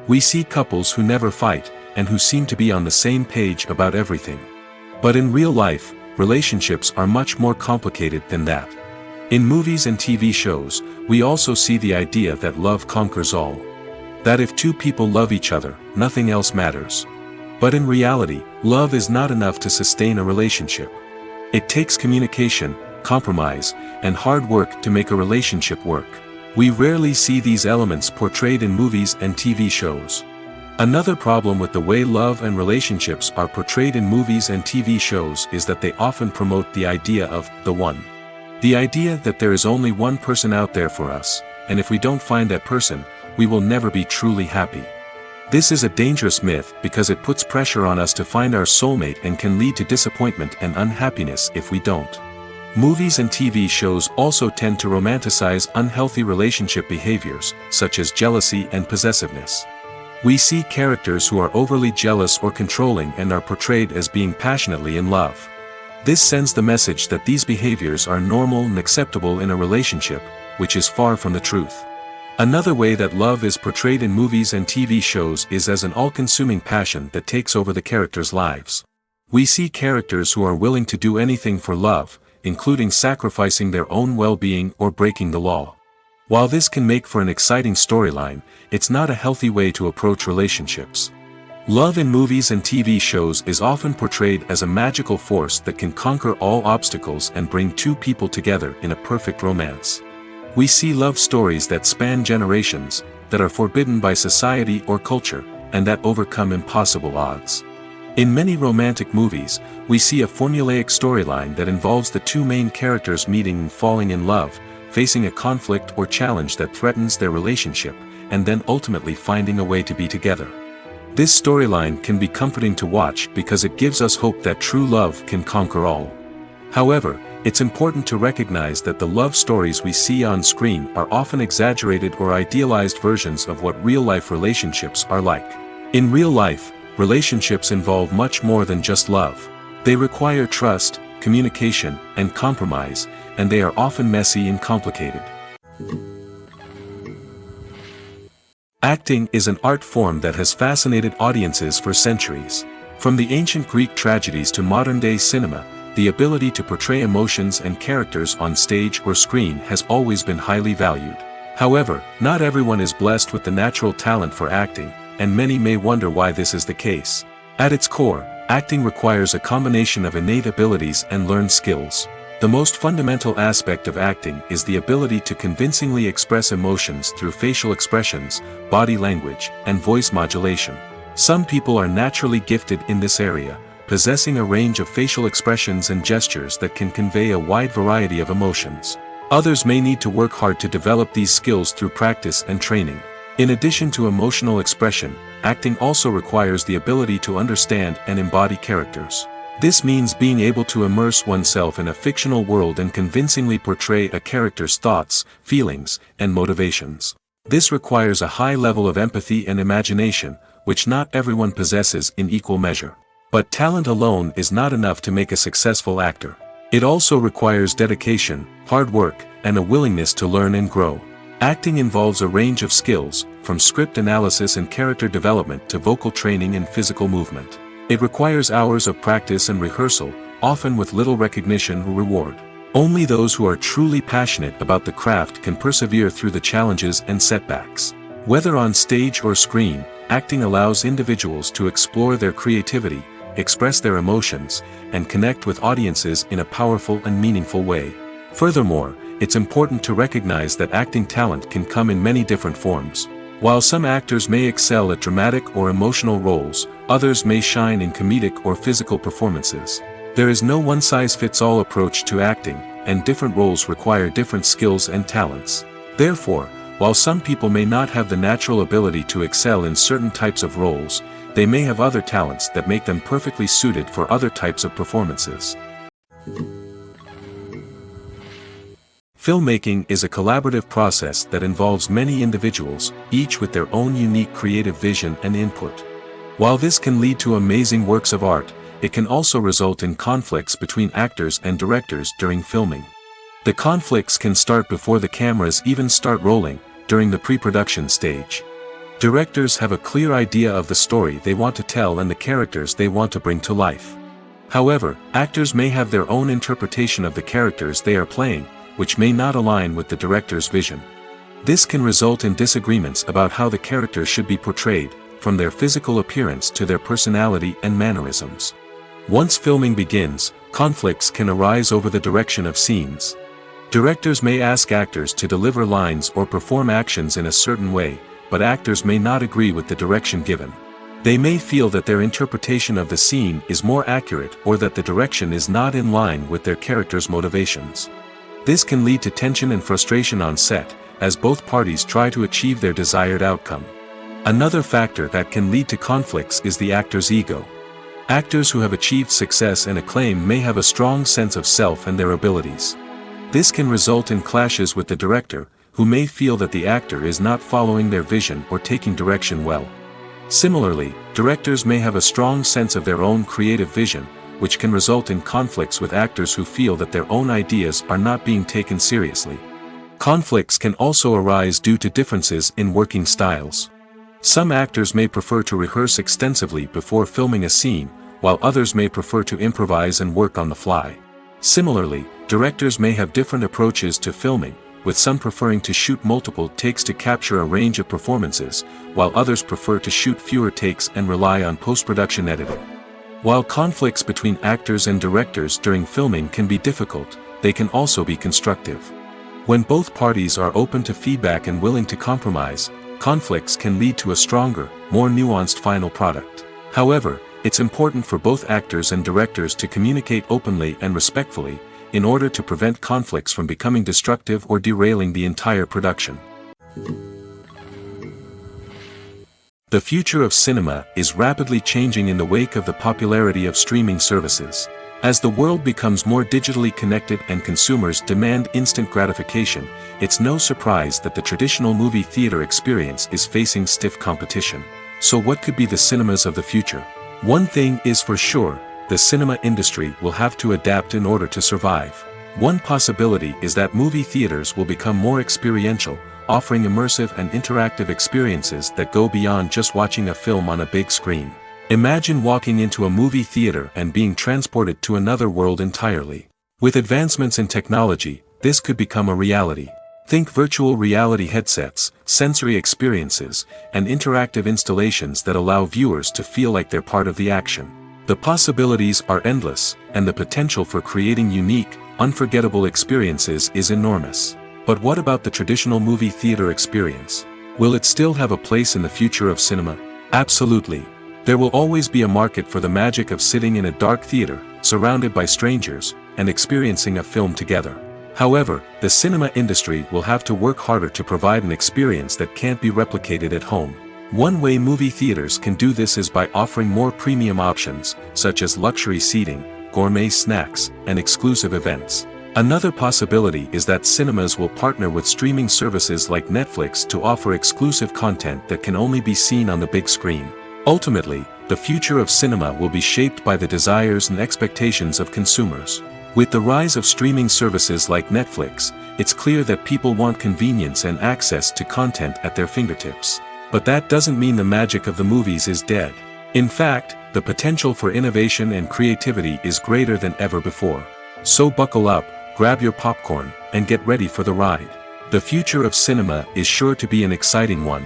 We see couples who never fight, and who seem to be on the same page about everything. But in real life, relationships are much more complicated than that. In movies and TV shows, we also see the idea that love conquers all. That if two people love each other, nothing else matters. But in reality, love is not enough to sustain a relationship. It takes communication, compromise, and hard work to make a relationship work. We rarely see these elements portrayed in movies and TV shows. Another problem with the way love and relationships are portrayed in movies and TV shows is that they often promote the idea of the one. The idea that there is only one person out there for us, and if we don't find that person, we will never be truly happy. This is a dangerous myth because it puts pressure on us to find our soulmate and can lead to disappointment and unhappiness if we don't. Movies and TV shows also tend to romanticize unhealthy relationship behaviors, such as jealousy and possessiveness. We see characters who are overly jealous or controlling and are portrayed as being passionately in love. This sends the message that these behaviors are normal and acceptable in a relationship, which is far from the truth. Another way that love is portrayed in movies and TV shows is as an all-consuming passion that takes over the characters' lives. We see characters who are willing to do anything for love, including sacrificing their own well-being or breaking the law. While this can make for an exciting storyline, it's not a healthy way to approach relationships. Love in movies and TV shows is often portrayed as a magical force that can conquer all obstacles and bring two people together in a perfect romance. We see love stories that span generations, that are forbidden by society or culture, and that overcome impossible odds. In many romantic movies, we see a formulaic storyline that involves the two main characters meeting and falling in love, facing a conflict or challenge that threatens their relationship, and then ultimately finding a way to be together. This storyline can be comforting to watch because it gives us hope that true love can conquer all. However, it's important to recognize that the love stories we see on screen are often exaggerated or idealized versions of what real-life relationships are like. In real life, relationships involve much more than just love. They require trust, communication, and compromise, and they are often messy and complicated. Acting is an art form that has fascinated audiences for centuries. From the ancient Greek tragedies to modern-day cinema, the ability to portray emotions and characters on stage or screen has always been highly valued. However, not everyone is blessed with the natural talent for acting, and many may wonder why this is the case. At its core, acting requires a combination of innate abilities and learned skills. The most fundamental aspect of acting is the ability to convincingly express emotions through facial expressions, body language, and voice modulation. Some people are naturally gifted in this area, possessing a range of facial expressions and gestures that can convey a wide variety of emotions. Others may need to work hard to develop these skills through practice and training. In addition to emotional expression, acting also requires the ability to understand and embody characters. This means being able to immerse oneself in a fictional world and convincingly portray a character's thoughts, feelings, and motivations. This requires a high level of empathy and imagination, which not everyone possesses in equal measure. But talent alone is not enough to make a successful actor. It also requires dedication, hard work, and a willingness to learn and grow. Acting involves a range of skills, from script analysis and character development to vocal training and physical movement. It requires hours of practice and rehearsal, often with little recognition or reward. Only those who are truly passionate about the craft can persevere through the challenges and setbacks. Whether on stage or screen, acting allows individuals to explore their creativity, express their emotions, and connect with audiences in a powerful and meaningful way. Furthermore, it's important to recognize that acting talent can come in many different forms. While some actors may excel at dramatic or emotional roles, others may shine in comedic or physical performances. There is no one-size-fits-all approach to acting, and different roles require different skills and talents. Therefore, While some people may not have the natural ability to excel in certain types of roles, they may have other talents that make them perfectly suited for other types of performances. Filmmaking is a collaborative process that involves many individuals, each with their own unique creative vision and input. While this can lead to amazing works of art, it can also result in conflicts between actors and directors during filming. The conflicts can start before the cameras even start rolling, during the pre-production stage. Directors have a clear idea of the story they want to tell and the characters they want to bring to life. However, actors may have their own interpretation of the characters they are playing, which may not align with the director's vision. This can result in disagreements about how the characters should be portrayed, from their physical appearance to their personality and mannerisms. Once filming begins, conflicts can arise over the direction of scenes. Directors may ask actors to deliver lines or perform actions in a certain way, but actors may not agree with the direction given. They may feel that their interpretation of the scene is more accurate or that the direction is not in line with their character's motivations. This can lead to tension and frustration on set, as both parties try to achieve their desired outcome. Another factor that can lead to conflicts is the actor's ego. Actors who have achieved success and acclaim may have a strong sense of self and their abilities. This can result in clashes with the director, who may feel that the actor is not following their vision or taking direction well. Similarly, directors may have a strong sense of their own creative vision, which can result in conflicts with actors who feel that their own ideas are not being taken seriously. Conflicts can also arise due to differences in working styles. Some actors may prefer to rehearse extensively before filming a scene, while others may prefer to improvise and work on the fly. Similarly, directors may have different approaches to filming, with some preferring to shoot multiple takes to capture a range of performances, while others prefer to shoot fewer takes and rely on post-production editing. While conflicts between actors and directors during filming can be difficult, they can also be constructive. When both parties are open to feedback and willing to compromise, conflicts can lead to a stronger, more nuanced final product. However, it's important for both actors and directors to communicate openly and respectfully, in order to prevent conflicts from becoming destructive or derailing the entire production. The future of cinema is rapidly changing in the wake of the popularity of streaming services. As the world becomes more digitally connected and consumers demand instant gratification, it's no surprise that the traditional movie theater experience is facing stiff competition. So what could be the cinemas of the future? One thing is for sure, the cinema industry will have to adapt in order to survive. One possibility is that movie theaters will become more experiential, offering immersive and interactive experiences that go beyond just watching a film on a big screen. Imagine walking into a movie theater and being transported to another world entirely. With advancements in technology, this could become a reality. Think virtual reality headsets, sensory experiences, and interactive installations that allow viewers to feel like they're part of the action. The possibilities are endless, and the potential for creating unique, unforgettable experiences is enormous. But what about the traditional movie theater experience? Will it still have a place in the future of cinema? Absolutely. There will always be a market for the magic of sitting in a dark theater, surrounded by strangers, and experiencing a film together. However, the cinema industry will have to work harder to provide an experience that can't be replicated at home. One way movie theaters can do this is by offering more premium options, such as luxury seating, gourmet snacks, and exclusive events. Another possibility is that cinemas will partner with streaming services like Netflix to offer exclusive content that can only be seen on the big screen. Ultimately, the future of cinema will be shaped by the desires and expectations of consumers. With the rise of streaming services like Netflix, it's clear that people want convenience and access to content at their fingertips. But that doesn't mean the magic of the movies is dead. In fact, the potential for innovation and creativity is greater than ever before. So buckle up, grab your popcorn, and get ready for the ride. The future of cinema is sure to be an exciting one.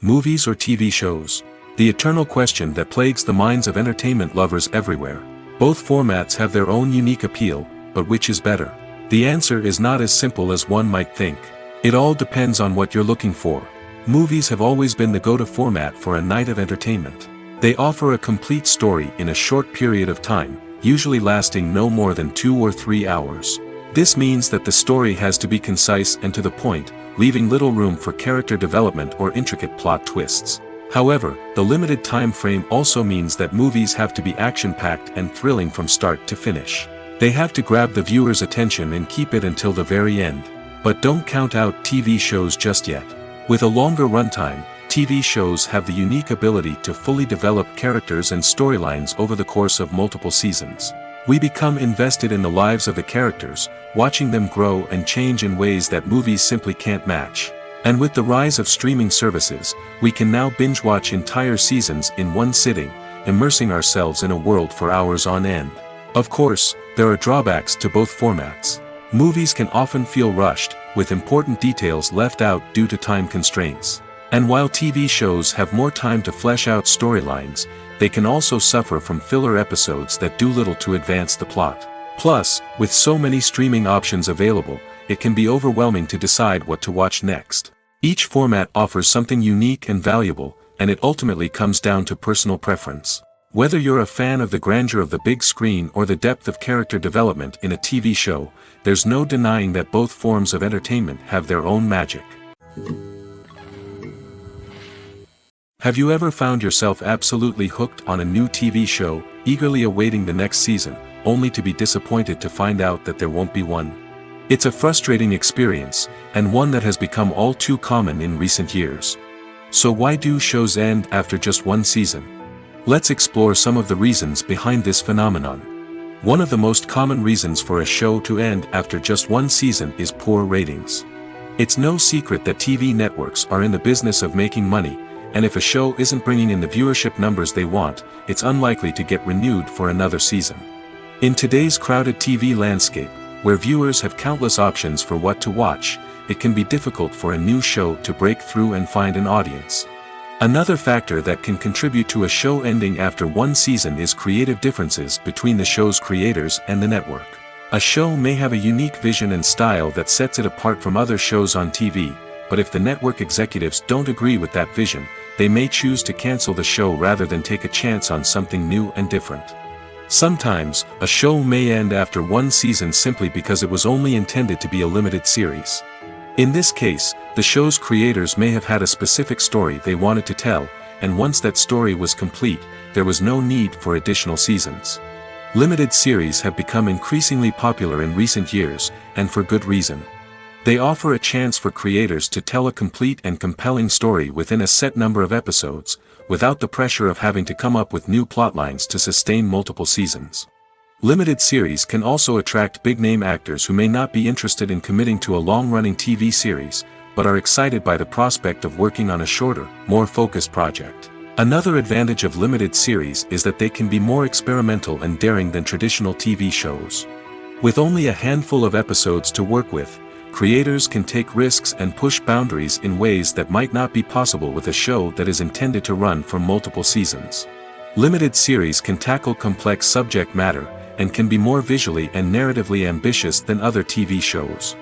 Movies or TV shows? The eternal question that plagues the minds of entertainment lovers everywhere. Both formats have their own unique appeal, but which is better? The answer is not as simple as one might think. It all depends on what you're looking for. Movies have always been the go-to format for a night of entertainment. They offer a complete story in a short period of time, usually lasting no more than 2 or 3 hours. This means that the story has to be concise and to the point, leaving little room for character development or intricate plot twists. However, the limited time frame also means that movies have to be action-packed and thrilling from start to finish. They have to grab the viewer's attention and keep it until the very end. But don't count out TV shows just yet. With a longer runtime, TV shows have the unique ability to fully develop characters and storylines over the course of multiple seasons. We become invested in the lives of the characters, watching them grow and change in ways that movies simply can't match. And with the rise of streaming services, we can now binge-watch entire seasons in one sitting, immersing ourselves in a world for hours on end. Of course, there are drawbacks to both formats. Movies can often feel rushed, with important details left out due to time constraints. And while TV shows have more time to flesh out storylines, they can also suffer from filler episodes that do little to advance the plot. Plus, with so many streaming options available, it can be overwhelming to decide what to watch next. Each format offers something unique and valuable, and it ultimately comes down to personal preference. Whether you're a fan of the grandeur of the big screen or the depth of character development in a TV show, there's no denying that both forms of entertainment have their own magic. Have you ever found yourself absolutely hooked on a new TV show, eagerly awaiting the next season, only to be disappointed to find out that there won't be one? It's a frustrating experience, and one that has become all too common in recent years. So why do shows end after just one season? Let's explore some of the reasons behind this phenomenon. One of the most common reasons for a show to end after just one season is poor ratings. It's no secret that TV networks are in the business of making money, and if a show isn't bringing in the viewership numbers they want, it's unlikely to get renewed for another season. In today's crowded TV landscape, where viewers have countless options for what to watch, it can be difficult for a new show to break through and find an audience. Another factor that can contribute to a show ending after one season is creative differences between the show's creators and the network. A show may have a unique vision and style that sets it apart from other shows on TV, but if the network executives don't agree with that vision, they may choose to cancel the show rather than take a chance on something new and different. Sometimes, a show may end after one season simply because it was only intended to be a limited series. In this case, the show's creators may have had a specific story they wanted to tell, and once that story was complete, there was no need for additional seasons. Limited series have become increasingly popular in recent years, and for good reason. They offer a chance for creators to tell a complete and compelling story within a set number of episodes, without the pressure of having to come up with new plotlines to sustain multiple seasons. Limited series can also attract big-name actors who may not be interested in committing to a long-running TV series, but are excited by the prospect of working on a shorter, more focused project. Another advantage of limited series is that they can be more experimental and daring than traditional TV shows. With only a handful of episodes to work with, creators can take risks and push boundaries in ways that might not be possible with a show that is intended to run for multiple seasons. Limited series can tackle complex subject matter, and can be more visually and narratively ambitious than other TV shows.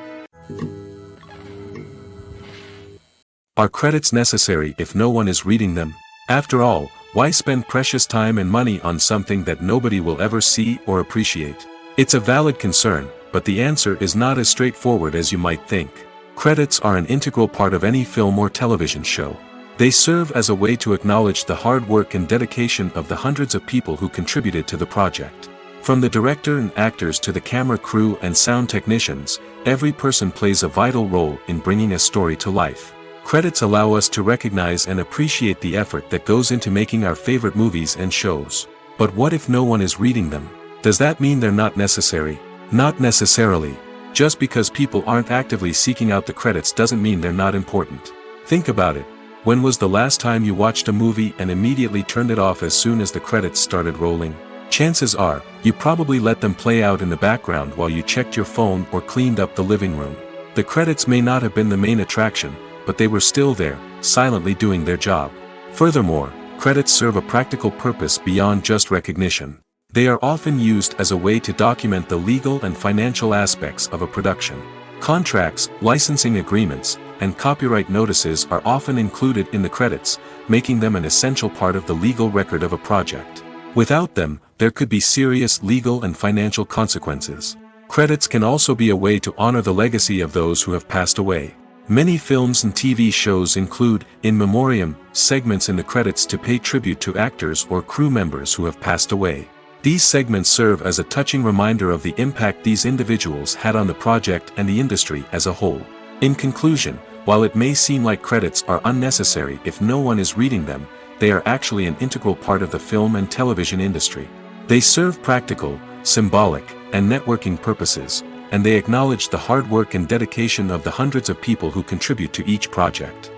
Are credits necessary if no one is reading them? After all, why spend precious time and money on something that nobody will ever see or appreciate? It's a valid concern, but the answer is not as straightforward as you might think. Credits are an integral part of any film or television show. They serve as a way to acknowledge the hard work and dedication of the hundreds of people who contributed to the project. From the director and actors to the camera crew and sound technicians, every person plays a vital role in bringing a story to life. Credits allow us to recognize and appreciate the effort that goes into making our favorite movies and shows. But what if no one is reading them? Does that mean they're not necessary? Not necessarily. Just because people aren't actively seeking out the credits doesn't mean they're not important. Think about it. When was the last time you watched a movie and immediately turned it off as soon as the credits started rolling? Chances are, you probably let them play out in the background while you checked your phone or cleaned up the living room. The credits may not have been the main attraction, but they were still there, silently doing their job. Furthermore, credits serve a practical purpose beyond just recognition. They are often used as a way to document the legal and financial aspects of a production. Contracts, licensing agreements, and copyright notices are often included in the credits, making them an essential part of the legal record of a project. Without them, there could be serious legal and financial consequences. Credits can also be a way to honor the legacy of those who have passed away. Many films and TV shows include in memoriam segments in the credits to pay tribute to actors or crew members who have passed away. These segments serve as a touching reminder of the impact these individuals had on the project and the industry as a whole. In conclusion, while it may seem like credits are unnecessary if no one is reading them, they are actually an integral part of the film and television industry. They serve practical, symbolic, and networking purposes, and they acknowledge the hard work and dedication of the hundreds of people who contribute to each project.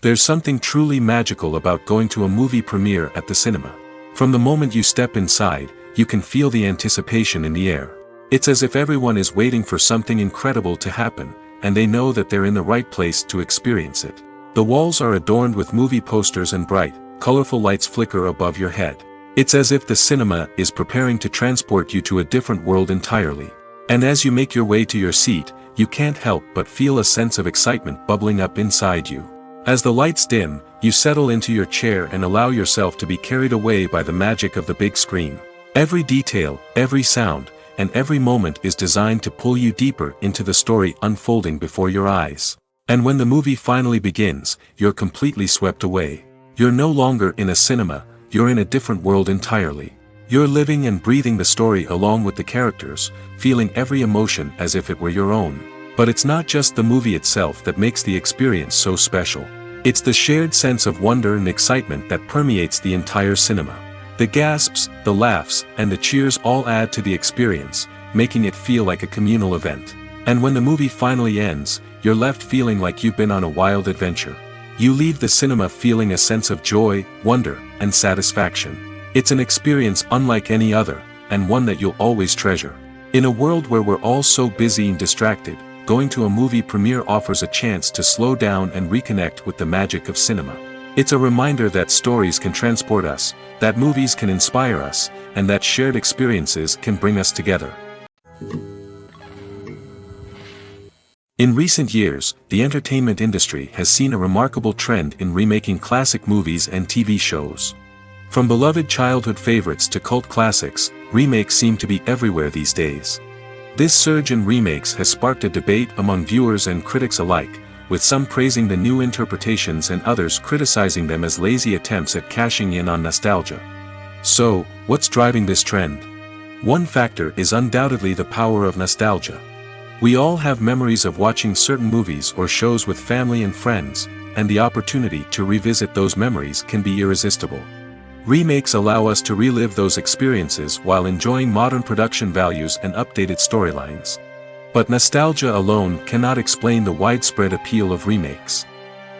There's something truly magical about going to a movie premiere at the cinema. From the moment you step inside, you can feel the anticipation in the air. It's as if everyone is waiting for something incredible to happen, and they know that they're in the right place to experience it. The walls are adorned with movie posters and bright, colorful lights flicker above your head. It's as if the cinema is preparing to transport you to a different world entirely. And as you make your way to your seat, you can't help but feel a sense of excitement bubbling up inside you. As the lights dim, you settle into your chair and allow yourself to be carried away by the magic of the big screen. Every detail, every sound, and every moment is designed to pull you deeper into the story unfolding before your eyes. And when the movie finally begins, you're completely swept away. You're no longer in a cinema, you're in a different world entirely. You're living and breathing the story along with the characters, feeling every emotion as if it were your own. But it's not just the movie itself that makes the experience so special. It's the shared sense of wonder and excitement that permeates the entire cinema. The gasps, the laughs, and the cheers all add to the experience, making it feel like a communal event. And when the movie finally ends, you're left feeling like you've been on a wild adventure. You leave the cinema feeling a sense of joy, wonder, and satisfaction. It's an experience unlike any other, and one that you'll always treasure. In a world where we're all so busy and distracted, going to a movie premiere offers a chance to slow down and reconnect with the magic of cinema. It's a reminder that stories can transport us, that movies can inspire us, and that shared experiences can bring us together. In recent years, the entertainment industry has seen a remarkable trend in remaking classic movies and TV shows. From beloved childhood favorites to cult classics, remakes seem to be everywhere these days. This surge in remakes has sparked a debate among viewers and critics alike, with some praising the new interpretations and others criticizing them as lazy attempts at cashing in on nostalgia. So, what's driving this trend? One factor is undoubtedly the power of nostalgia. We all have memories of watching certain movies or shows with family and friends, and the opportunity to revisit those memories can be irresistible. Remakes allow us to relive those experiences while enjoying modern production values and updated storylines. But nostalgia alone cannot explain the widespread appeal of remakes.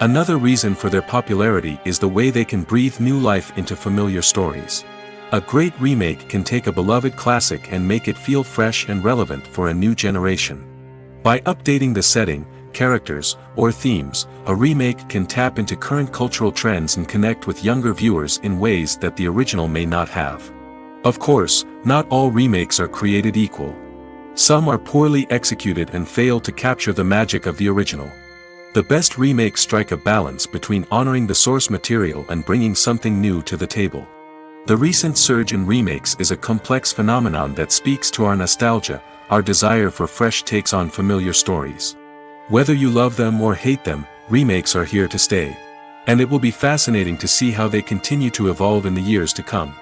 Another reason for their popularity is the way they can breathe new life into familiar stories. A great remake can take a beloved classic and make it feel fresh and relevant for a new generation. By updating the setting, characters, or themes, a remake can tap into current cultural trends and connect with younger viewers in ways that the original may not have. Of course, not all remakes are created equal. Some are poorly executed and fail to capture the magic of the original. The best remakes strike a balance between honoring the source material and bringing something new to the table. The recent surge in remakes is a complex phenomenon that speaks to our nostalgia, our desire for fresh takes on familiar stories. Whether you love them or hate them, remakes are here to stay. And it will be fascinating to see how they continue to evolve in the years to come.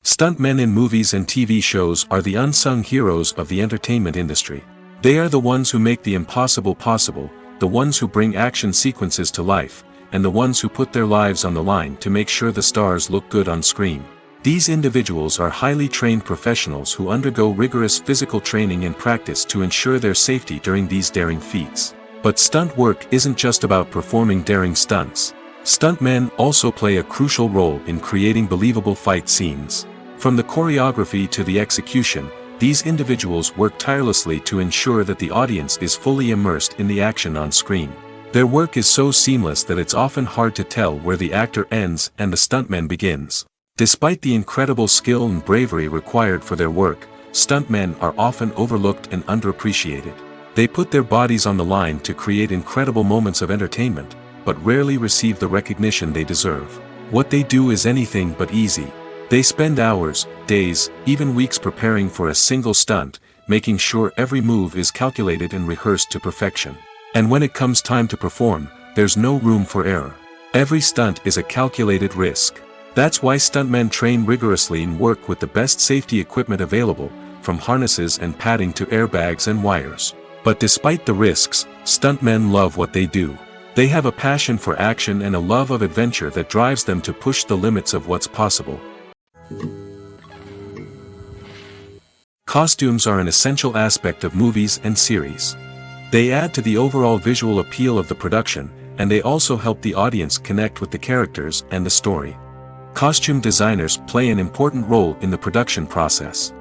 Stuntmen in movies and TV shows are the unsung heroes of the entertainment industry. They are the ones who make the impossible possible, the ones who bring action sequences to life, and the ones who put their lives on the line to make sure the stars look good on screen. These individuals are highly trained professionals who undergo rigorous physical training and practice to ensure their safety during these daring feats. But stunt work isn't just about performing daring stunts. Stuntmen also play a crucial role in creating believable fight scenes. From the choreography to the execution, these individuals work tirelessly to ensure that the audience is fully immersed in the action on screen. Their work is so seamless that it's often hard to tell where the actor ends and the stuntman begins. Despite the incredible skill and bravery required for their work, stuntmen are often overlooked and underappreciated. They put their bodies on the line to create incredible moments of entertainment, but rarely receive the recognition they deserve. What they do is anything but easy. They spend hours, days, even weeks preparing for a single stunt, making sure every move is calculated and rehearsed to perfection. And when it comes time to perform, there's no room for error. Every stunt is a calculated risk. That's why stuntmen train rigorously and work with the best safety equipment available, from harnesses and padding to airbags and wires. But despite the risks, stuntmen love what they do. They have a passion for action and a love of adventure that drives them to push the limits of what's possible. Costumes are an essential aspect of movies and series. They add to the overall visual appeal of the production, and they also help the audience connect with the characters and the story. Costume designers play an important role in the production process.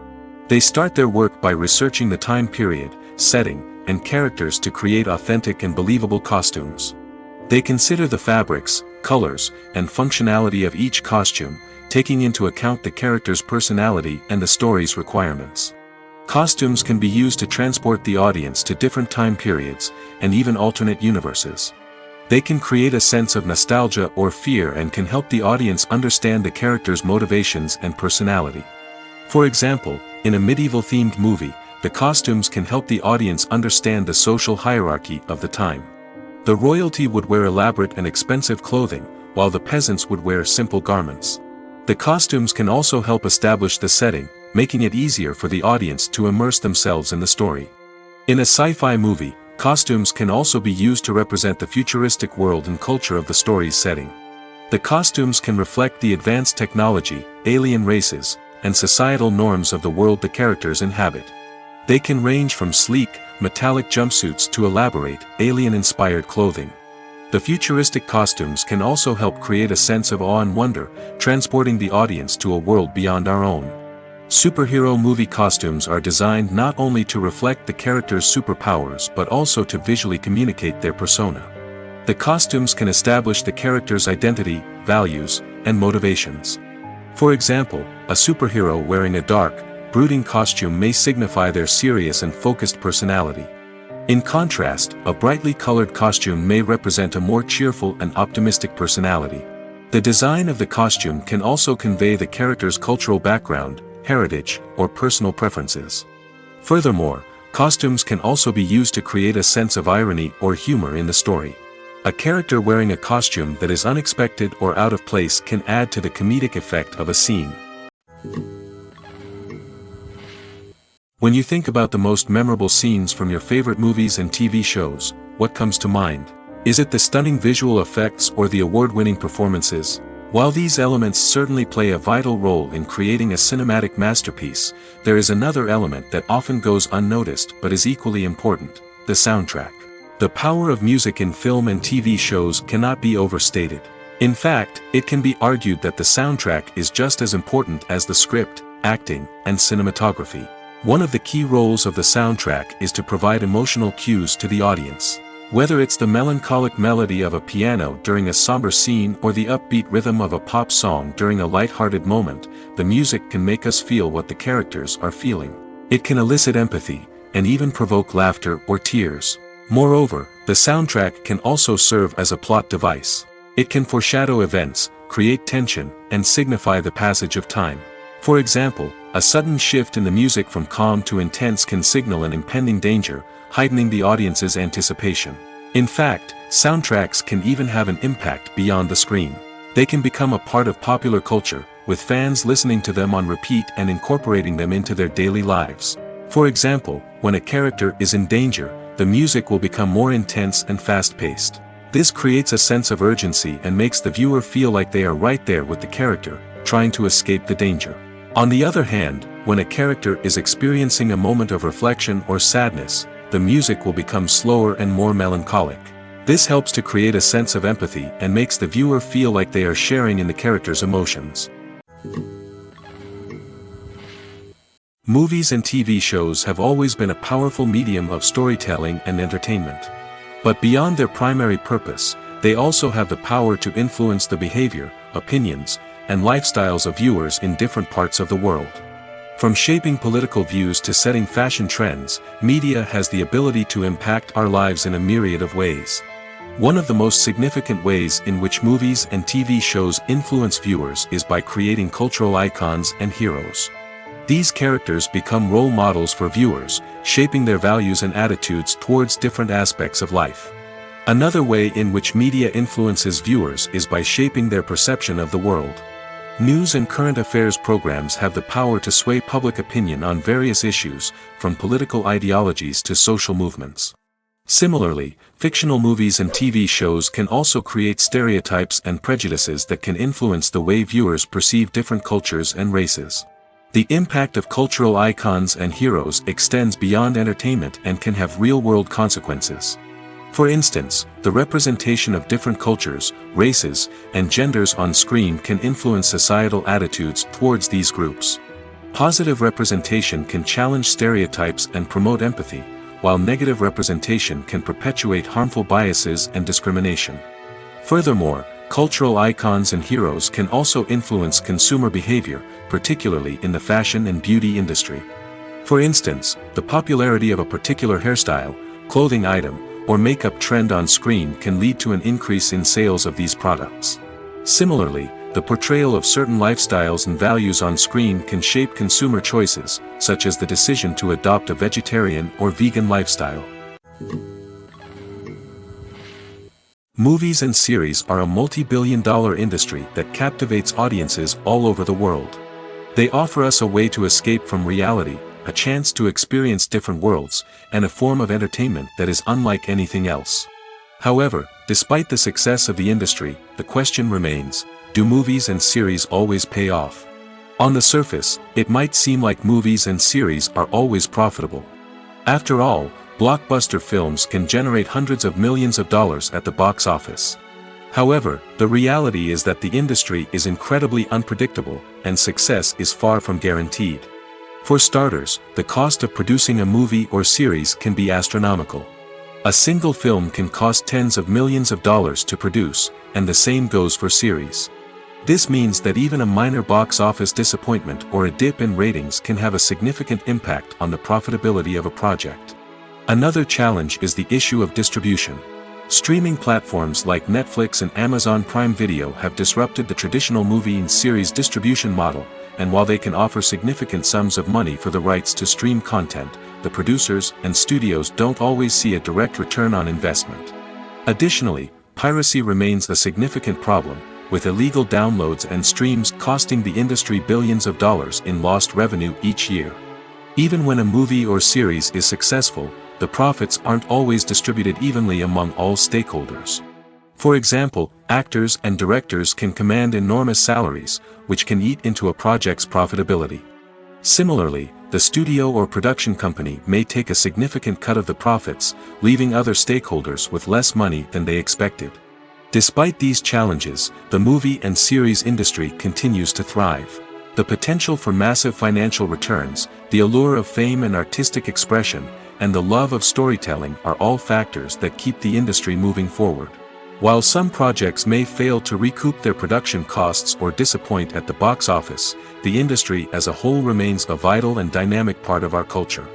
They start their work by researching the time period, setting, and characters to create authentic and believable costumes. They consider the fabrics, colors, and functionality of each costume, taking into account the character's personality and the story's requirements. Costumes can be used to transport the audience to different time periods, and even alternate universes. They can create a sense of nostalgia or fear and can help the audience understand the character's motivations and personality. For example, in a medieval-themed movie, the costumes can help the audience understand the social hierarchy of the time. The royalty would wear elaborate and expensive clothing, while the peasants would wear simple garments. The costumes can also help establish the setting, making it easier for the audience to immerse themselves in the story. In a sci-fi movie, costumes can also be used to represent the futuristic world and culture of the story's setting. The costumes can reflect the advanced technology, alien races, and societal norms of the world the characters inhabit. They can range from sleek, metallic jumpsuits to elaborate, alien-inspired clothing. The futuristic costumes can also help create a sense of awe and wonder, transporting the audience to a world beyond our own. Superhero movie costumes are designed not only to reflect the character's superpowers but also to visually communicate their persona. The costumes can establish the character's identity, values, and motivations. For example, a superhero wearing a dark, brooding costume may signify their serious and focused personality. In contrast, a brightly colored costume may represent a more cheerful and optimistic personality. The design of the costume can also convey the character's cultural background, heritage, or personal preferences. Furthermore, costumes can also be used to create a sense of irony or humor in the story. A character wearing a costume that is unexpected or out of place can add to the comedic effect of a scene. When you think about the most memorable scenes from your favorite movies and TV shows, what comes to mind? Is it the stunning visual effects or the award-winning performances? While these elements certainly play a vital role in creating a cinematic masterpiece, there is another element that often goes unnoticed but is equally important: the soundtrack. The power of music in film and TV shows cannot be overstated. In fact, it can be argued that the soundtrack is just as important as the script, acting, and cinematography. One of the key roles of the soundtrack is to provide emotional cues to the audience. Whether it's the melancholic melody of a piano during a somber scene or the upbeat rhythm of a pop song during a light-hearted moment, the music can make us feel what the characters are feeling. It can elicit empathy, and even provoke laughter or tears. Moreover, the soundtrack can also serve as a plot device. It can foreshadow events, create tension, and signify the passage of time. For example, a sudden shift in the music from calm to intense can signal an impending danger, heightening the audience's anticipation. In fact, soundtracks can even have an impact beyond the screen. They can become a part of popular culture, with fans listening to them on repeat and incorporating them into their daily lives. For example, when a character is in danger, the music will become more intense and fast-paced. This creates a sense of urgency and makes the viewer feel like they are right there with the character, trying to escape the danger. On the other hand, when a character is experiencing a moment of reflection or sadness, the music will become slower and more melancholic. This helps to create a sense of empathy and makes the viewer feel like they are sharing in the character's emotions. Movies and TV shows have always been a powerful medium of storytelling and entertainment. But beyond their primary purpose, they also have the power to influence the behavior, opinions, and lifestyles of viewers in different parts of the world. From shaping political views to setting fashion trends, media has the ability to impact our lives in a myriad of ways. One of the most significant ways in which movies and TV shows influence viewers is by creating cultural icons and heroes. These characters become role models for viewers, shaping their values and attitudes towards different aspects of life. Another way in which media influences viewers is by shaping their perception of the world. News and current affairs programs have the power to sway public opinion on various issues, from political ideologies to social movements. Similarly, fictional movies and TV shows can also create stereotypes and prejudices that can influence the way viewers perceive different cultures and races. The impact of cultural icons and heroes extends beyond entertainment and can have real-world consequences. For instance, the representation of different cultures, races, and genders on screen can influence societal attitudes towards these groups. Positive representation can challenge stereotypes and promote empathy, while negative representation can perpetuate harmful biases and discrimination. Furthermore, cultural icons and heroes can also influence consumer behavior, particularly in the fashion and beauty industry. For instance, the popularity of a particular hairstyle, clothing item, or makeup trend on screen can lead to an increase in sales of these products. Similarly, the portrayal of certain lifestyles and values on screen can shape consumer choices, such as the decision to adopt a vegetarian or vegan lifestyle. Movies and series are a multi-billion-dollar industry that captivates audiences all over the world. They offer us a way to escape from reality, a chance to experience different worlds, and a form of entertainment that is unlike anything else. However, despite the success of the industry, the question remains, do movies and series always pay off? On the surface, it might seem like movies and series are always profitable. After all, blockbuster films can generate hundreds of millions of dollars at the box office. However, the reality is that the industry is incredibly unpredictable, and success is far from guaranteed. For starters, the cost of producing a movie or series can be astronomical. A single film can cost tens of millions of dollars to produce, and the same goes for series. This means that even a minor box office disappointment or a dip in ratings can have a significant impact on the profitability of a project. Another challenge is the issue of distribution. Streaming platforms like Netflix and Amazon Prime Video have disrupted the traditional movie and series distribution model, and while they can offer significant sums of money for the rights to stream content, the producers and studios don't always see a direct return on investment. Additionally, piracy remains a significant problem, with illegal downloads and streams costing the industry billions of dollars in lost revenue each year. Even when a movie or series is successful, the profits aren't always distributed evenly among all stakeholders. For example, actors and directors can command enormous salaries, which can eat into a project's profitability. Similarly, the studio or production company may take a significant cut of the profits, leaving other stakeholders with less money than they expected. Despite these challenges, the movie and series industry continues to thrive. The potential for massive financial returns, the allure of fame and artistic expression, and the love of storytelling are all factors that keep the industry moving forward. While some projects may fail to recoup their production costs or disappoint at the box office, the industry as a whole remains a vital and dynamic part of our culture.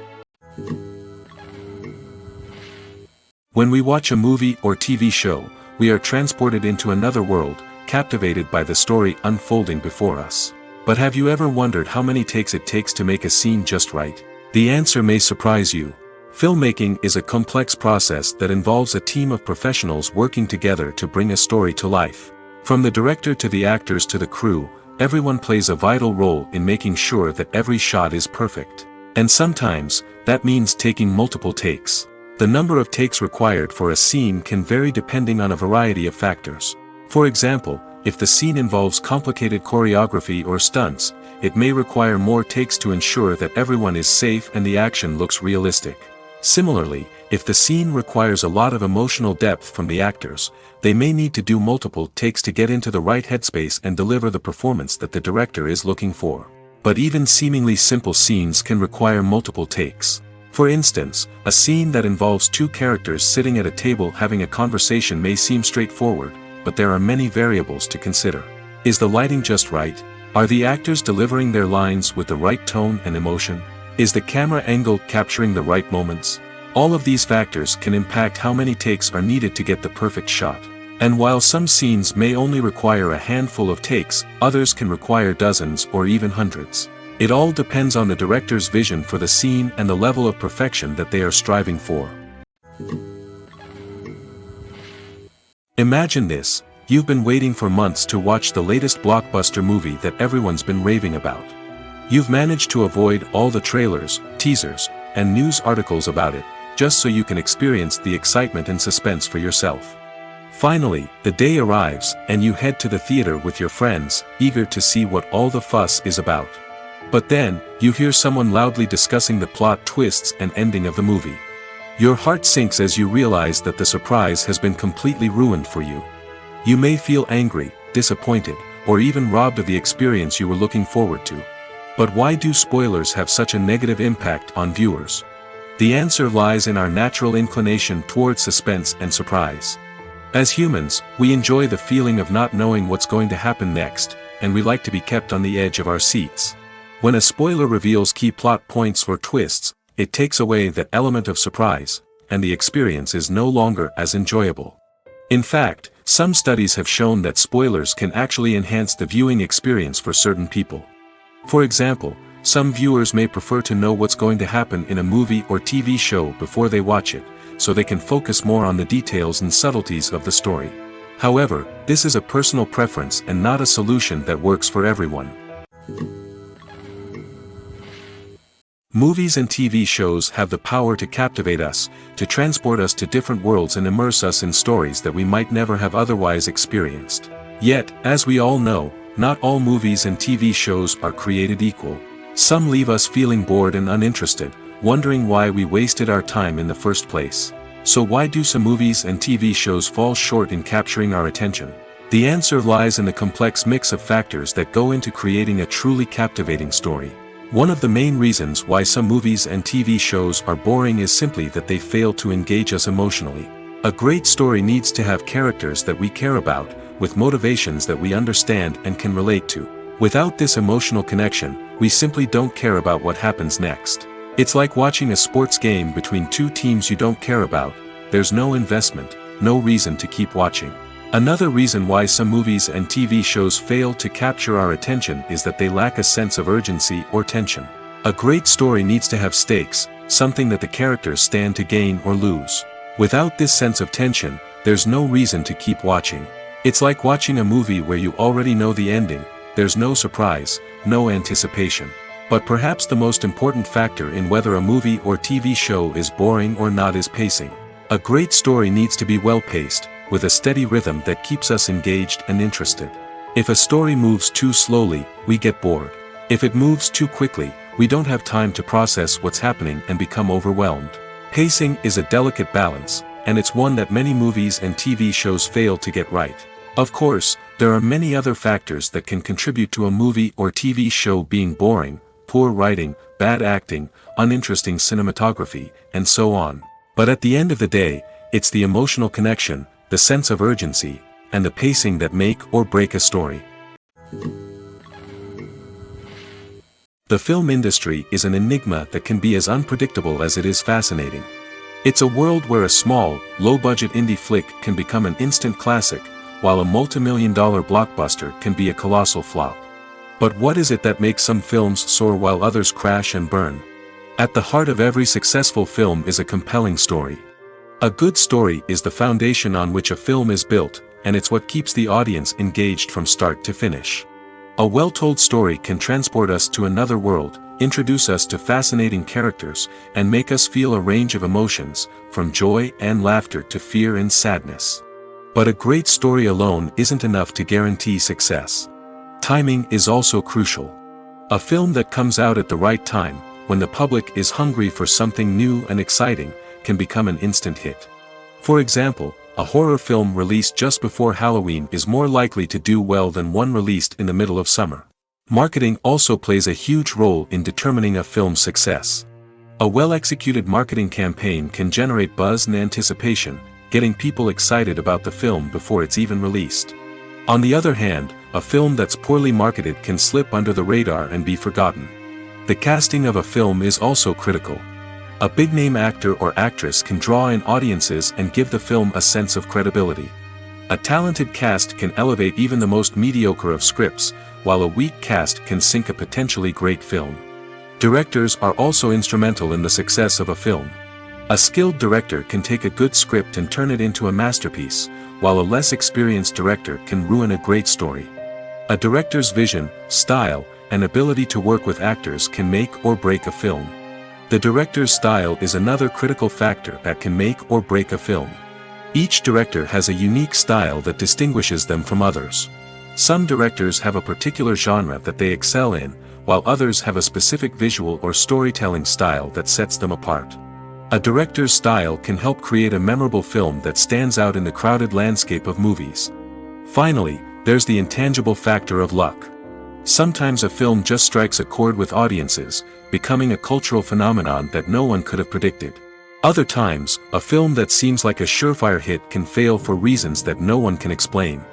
When we watch a movie or TV show, we are transported into another world, captivated by the story unfolding before us. But have you ever wondered how many takes it takes to make a scene just right? The answer may surprise you. Filmmaking is a complex process that involves a team of professionals working together to bring a story to life. From the director to the actors to the crew, everyone plays a vital role in making sure that every shot is perfect. And sometimes, that means taking multiple takes. The number of takes required for a scene can vary depending on a variety of factors. For example, if the scene involves complicated choreography or stunts, it may require more takes to ensure that everyone is safe and the action looks realistic. Similarly, if the scene requires a lot of emotional depth from the actors, they may need to do multiple takes to get into the right headspace and deliver the performance that the director is looking for. But even seemingly simple scenes can require multiple takes. For instance, a scene that involves two characters sitting at a table having a conversation may seem straightforward, but there are many variables to consider. Is the lighting just right? Are the actors delivering their lines with the right tone and emotion? Is the camera angle capturing the right moments? All of these factors can impact how many takes are needed to get the perfect shot. And while some scenes may only require a handful of takes, others can require dozens or even hundreds. It all depends on the director's vision for the scene and the level of perfection that they are striving for. Imagine this: you've been waiting for months to watch the latest blockbuster movie that everyone's been raving about. You've managed to avoid all the trailers, teasers, and news articles about it, just so you can experience the excitement and suspense for yourself. Finally, the day arrives, and you head to the theater with your friends, eager to see what all the fuss is about. But then, you hear someone loudly discussing the plot twists and ending of the movie. Your heart sinks as you realize that the surprise has been completely ruined for you. You may feel angry, disappointed, or even robbed of the experience you were looking forward to. But why do spoilers have such a negative impact on viewers? The answer lies in our natural inclination towards suspense and surprise. As humans, we enjoy the feeling of not knowing what's going to happen next, and we like to be kept on the edge of our seats. When a spoiler reveals key plot points or twists, it takes away that element of surprise, and the experience is no longer as enjoyable. In fact, some studies have shown that spoilers can actually enhance the viewing experience for certain people. For example, some viewers may prefer to know what's going to happen in a movie or TV show before they watch it, so they can focus more on the details and subtleties of the story. However, this is a personal preference and not a solution that works for everyone. Movies and TV shows have the power to captivate us, to transport us to different worlds and immerse us in stories that we might never have otherwise experienced. Yet, as we all know, not all movies and TV shows are created equal. Some leave us feeling bored and uninterested, wondering why we wasted our time in the first place. So why do some movies and TV shows fall short in capturing our attention? The answer lies in the complex mix of factors that go into creating a truly captivating story. One of the main reasons why some movies and TV shows are boring is simply that they fail to engage us emotionally. A great story needs to have characters that we care about, with motivations that we understand and can relate to. Without this emotional connection, we simply don't care about what happens next. It's like watching a sports game between two teams you don't care about. There's no investment, no reason to keep watching. Another reason why some movies and TV shows fail to capture our attention is that they lack a sense of urgency or tension. A great story needs to have stakes, something that the characters stand to gain or lose. Without this sense of tension, there's no reason to keep watching. It's like watching a movie where you already know the ending. There's no surprise, no anticipation. But perhaps the most important factor in whether a movie or TV show is boring or not is pacing. A great story needs to be well-paced, with a steady rhythm that keeps us engaged and interested. If a story moves too slowly, we get bored. If it moves too quickly, we don't have time to process what's happening and become overwhelmed. Pacing is a delicate balance, and it's one that many movies and TV shows fail to get right. Of course, there are many other factors that can contribute to a movie or TV show being boring: poor writing, bad acting, uninteresting cinematography, and so on. But at the end of the day, it's the emotional connection, the sense of urgency, and the pacing that make or break a story. The film industry is an enigma that can be as unpredictable as it is fascinating. It's a world where a small, low-budget indie flick can become an instant classic, while a multi-million-dollar blockbuster can be a colossal flop. But what is it that makes some films soar while others crash and burn? At the heart of every successful film is a compelling story. A good story is the foundation on which a film is built, and it's what keeps the audience engaged from start to finish. A well-told story can transport us to another world, introduce us to fascinating characters, and make us feel a range of emotions, from joy and laughter to fear and sadness. But a great story alone isn't enough to guarantee success. Timing is also crucial. A film that comes out at the right time, when the public is hungry for something new and exciting, can become an instant hit. For example, a horror film released just before Halloween is more likely to do well than one released in the middle of summer. Marketing also plays a huge role in determining a film's success. A well-executed marketing campaign can generate buzz and anticipation, getting people excited about the film before it's even released. On the other hand, a film that's poorly marketed can slip under the radar and be forgotten. The casting of a film is also critical. A big-name actor or actress can draw in audiences and give the film a sense of credibility. A talented cast can elevate even the most mediocre of scripts, while a weak cast can sink a potentially great film. Directors are also instrumental in the success of a film. A skilled director can take a good script and turn it into a masterpiece, while a less experienced director can ruin a great story. A director's vision, style, and ability to work with actors can make or break a film. The director's style is another critical factor that can make or break a film. Each director has a unique style that distinguishes them from others. Some directors have a particular genre that they excel in, while others have a specific visual or storytelling style that sets them apart. A director's style can help create a memorable film that stands out in the crowded landscape of movies. Finally, there's the intangible factor of luck. Sometimes a film just strikes a chord with audiences, becoming a cultural phenomenon that no one could have predicted. Other times, a film that seems like a surefire hit can fail for reasons that no one can explain.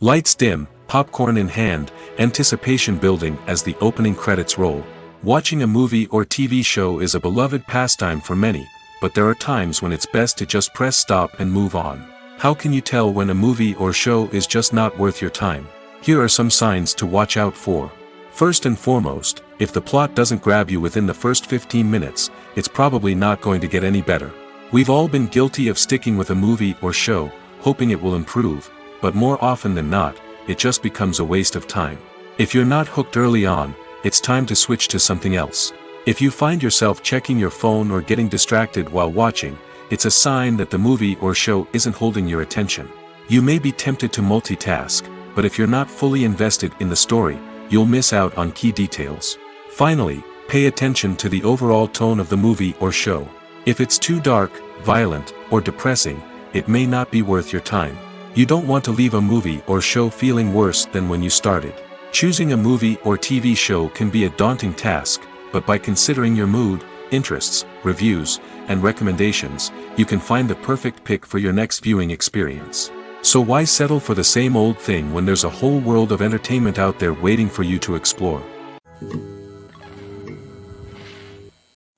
Lights dim, popcorn in hand, anticipation building as the opening credits roll. Watching a movie or TV show is a beloved pastime for many, but there are times when it's best to just press stop and move on. How can you tell when a movie or show is just not worth your time? Here are some signs to watch out for. First and foremost, if the plot doesn't grab you within the first 15 minutes, it's probably not going to get any better. We've all been guilty of sticking with a movie or show, hoping it will improve, but more often than not, it just becomes a waste of time. If you're not hooked early on, it's time to switch to something else. If you find yourself checking your phone or getting distracted while watching, it's a sign that the movie or show isn't holding your attention. You may be tempted to multitask, but if you're not fully invested in the story, you'll miss out on key details. Finally, pay attention to the overall tone of the movie or show. If it's too dark, violent, or depressing, it may not be worth your time. You don't want to leave a movie or show feeling worse than when you started. Choosing a movie or TV show can be a daunting task, but by considering your mood, interests, reviews, and recommendations, you can find the perfect pick for your next viewing experience. So why settle for the same old thing when there's a whole world of entertainment out there waiting for you to explore?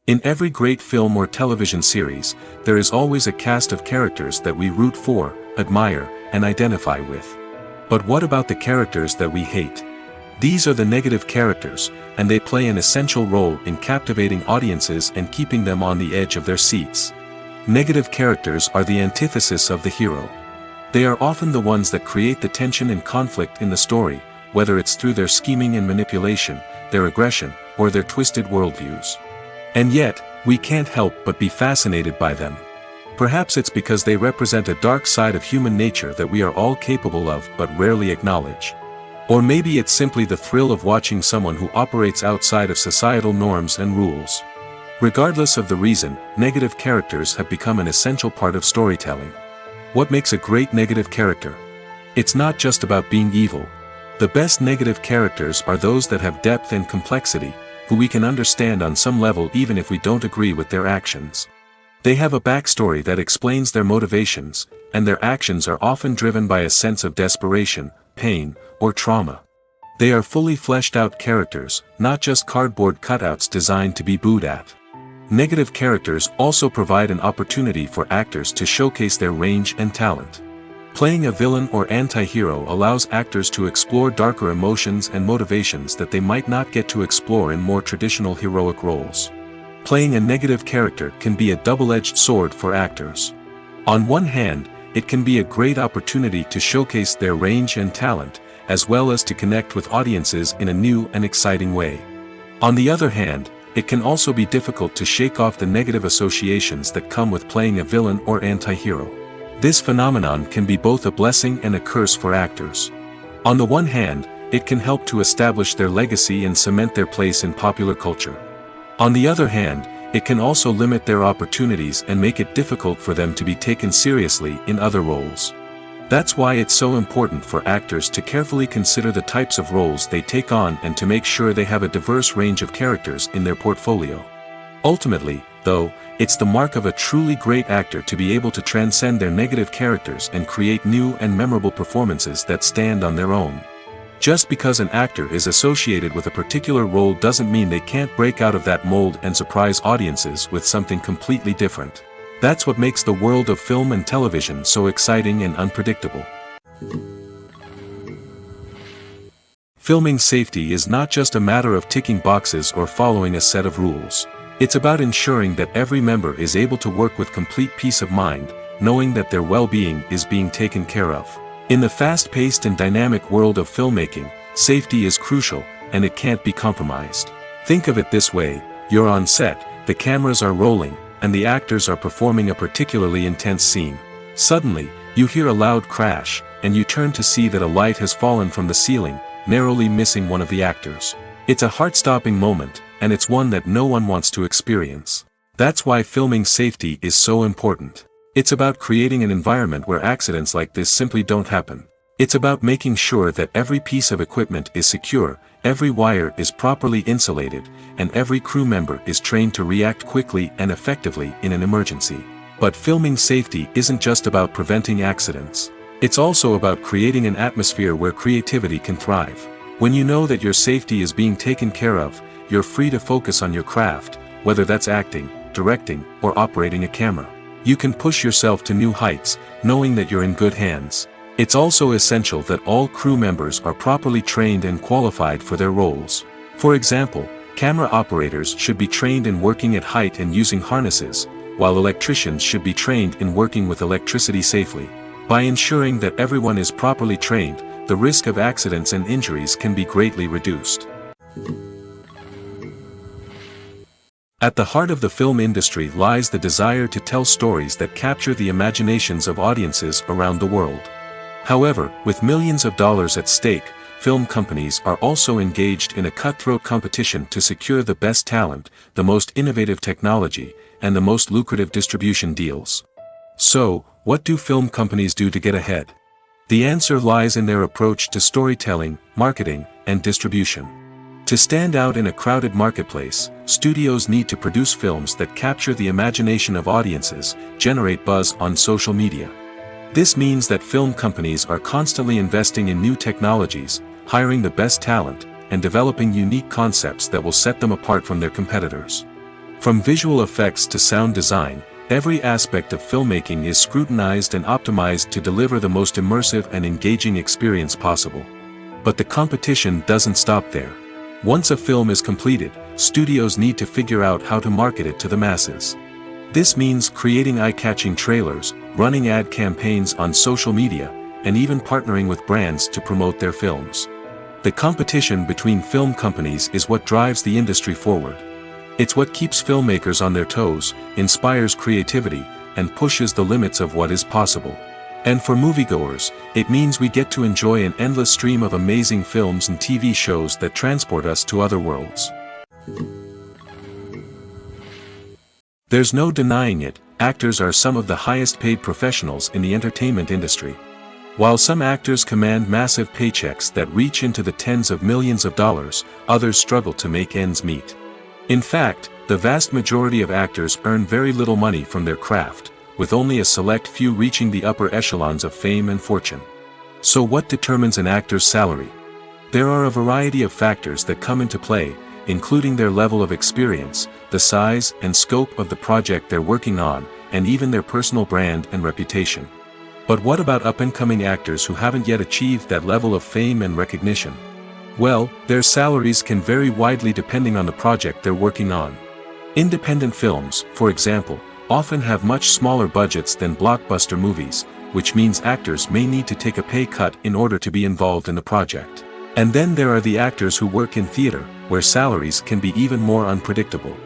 In every great film or television series, there is always a cast of characters that we root for, admire, and identify with. But what about the characters that we hate? These are the negative characters, and they play an essential role in captivating audiences and keeping them on the edge of their seats. Negative characters are the antithesis of the hero. They are often the ones that create the tension and conflict in the story, whether it's through their scheming and manipulation, their aggression, or their twisted worldviews. And yet, we can't help but be fascinated by them. Perhaps it's because they represent a dark side of human nature that we are all capable of but rarely acknowledge. Or maybe it's simply the thrill of watching someone who operates outside of societal norms and rules. Regardless of the reason, negative characters have become an essential part of storytelling. What makes a great negative character? It's not just about being evil. The best negative characters are those that have depth and complexity, who we can understand on some level even if we don't agree with their actions. They have a backstory that explains their motivations, and their actions are often driven by a sense of desperation, pain, or trauma. They are fully fleshed out characters, not just cardboard cutouts designed to be booed at. Negative characters also provide an opportunity for actors to showcase their range and talent. Playing a villain or anti-hero allows actors to explore darker emotions and motivations that they might not get to explore in more traditional heroic roles. Playing a negative character can be a double-edged sword for actors. On one hand, it can be a great opportunity to showcase their range and talent, as well as to connect with audiences in a new and exciting way. On the other hand, it can also be difficult to shake off the negative associations that come with playing a villain or anti-hero. This phenomenon can be both a blessing and a curse for actors. On the one hand, it can help to establish their legacy and cement their place in popular culture. On the other hand, it can also limit their opportunities and make it difficult for them to be taken seriously in other roles. That's why it's so important for actors to carefully consider the types of roles they take on and to make sure they have a diverse range of characters in their portfolio. Ultimately, though, it's the mark of a truly great actor to be able to transcend their negative characters and create new and memorable performances that stand on their own. Just because an actor is associated with a particular role doesn't mean they can't break out of that mold and surprise audiences with something completely different. That's what makes the world of film and television so exciting and unpredictable. Filming safety is not just a matter of ticking boxes or following a set of rules. It's about ensuring that every member is able to work with complete peace of mind, knowing that their well-being is being taken care of. In the fast-paced and dynamic world of filmmaking, safety is crucial, and it can't be compromised. Think of it this way: you're on set, the cameras are rolling, and the actors are performing a particularly intense scene. Suddenly, you hear a loud crash, and you turn to see that a light has fallen from the ceiling, narrowly missing one of the actors. It's a heart-stopping moment, and it's one that no one wants to experience. That's why filming safety is so important. It's about creating an environment where accidents like this simply don't happen. It's about making sure that every piece of equipment is secure, every wire is properly insulated, and every crew member is trained to react quickly and effectively in an emergency. But filming safety isn't just about preventing accidents. It's also about creating an atmosphere where creativity can thrive. When you know that your safety is being taken care of, you're free to focus on your craft, whether that's acting, directing, or operating a camera. You can push yourself to new heights, knowing that you're in good hands. It's also essential that all crew members are properly trained and qualified for their roles. For example, camera operators should be trained in working at height and using harnesses, while electricians should be trained in working with electricity safely. By ensuring that everyone is properly trained, the risk of accidents and injuries can be greatly reduced. At the heart of the film industry lies the desire to tell stories that capture the imaginations of audiences around the world. However, with millions of dollars at stake, film companies are also engaged in a cutthroat competition to secure the best talent, the most innovative technology, and the most lucrative distribution deals. So, what do film companies do to get ahead? The answer lies in their approach to storytelling, marketing, and distribution. To stand out in a crowded marketplace, studios need to produce films that capture the imagination of audiences, generate buzz on social media. This means that film companies are constantly investing in new technologies, hiring the best talent, and developing unique concepts that will set them apart from their competitors. From visual effects to sound design, every aspect of filmmaking is scrutinized and optimized to deliver the most immersive and engaging experience possible. But the competition doesn't stop there. Once a film is completed, studios need to figure out how to market it to the masses. This means creating eye-catching trailers, running ad campaigns on social media, and even partnering with brands to promote their films. The competition between film companies is what drives the industry forward. It's what keeps filmmakers on their toes, inspires creativity, and pushes the limits of what is possible. And for moviegoers, it means we get to enjoy an endless stream of amazing films and TV shows that transport us to other worlds. There's no denying it, actors are some of the highest paid professionals in the entertainment industry. While some actors command massive paychecks that reach into the tens of millions of dollars, others struggle to make ends meet. In fact, the vast majority of actors earn very little money from their craft, with only a select few reaching the upper echelons of fame and fortune. So what determines an actor's salary? There are a variety of factors that come into play, including their level of experience, the size and scope of the project they're working on, and even their personal brand and reputation. But what about up-and-coming actors who haven't yet achieved that level of fame and recognition? Well, their salaries can vary widely depending on the project they're working on. Independent films, for example, often have much smaller budgets than blockbuster movies, which means actors may need to take a pay cut in order to be involved in the project. And then there are the actors who work in theater, where salaries can be even more unpredictable.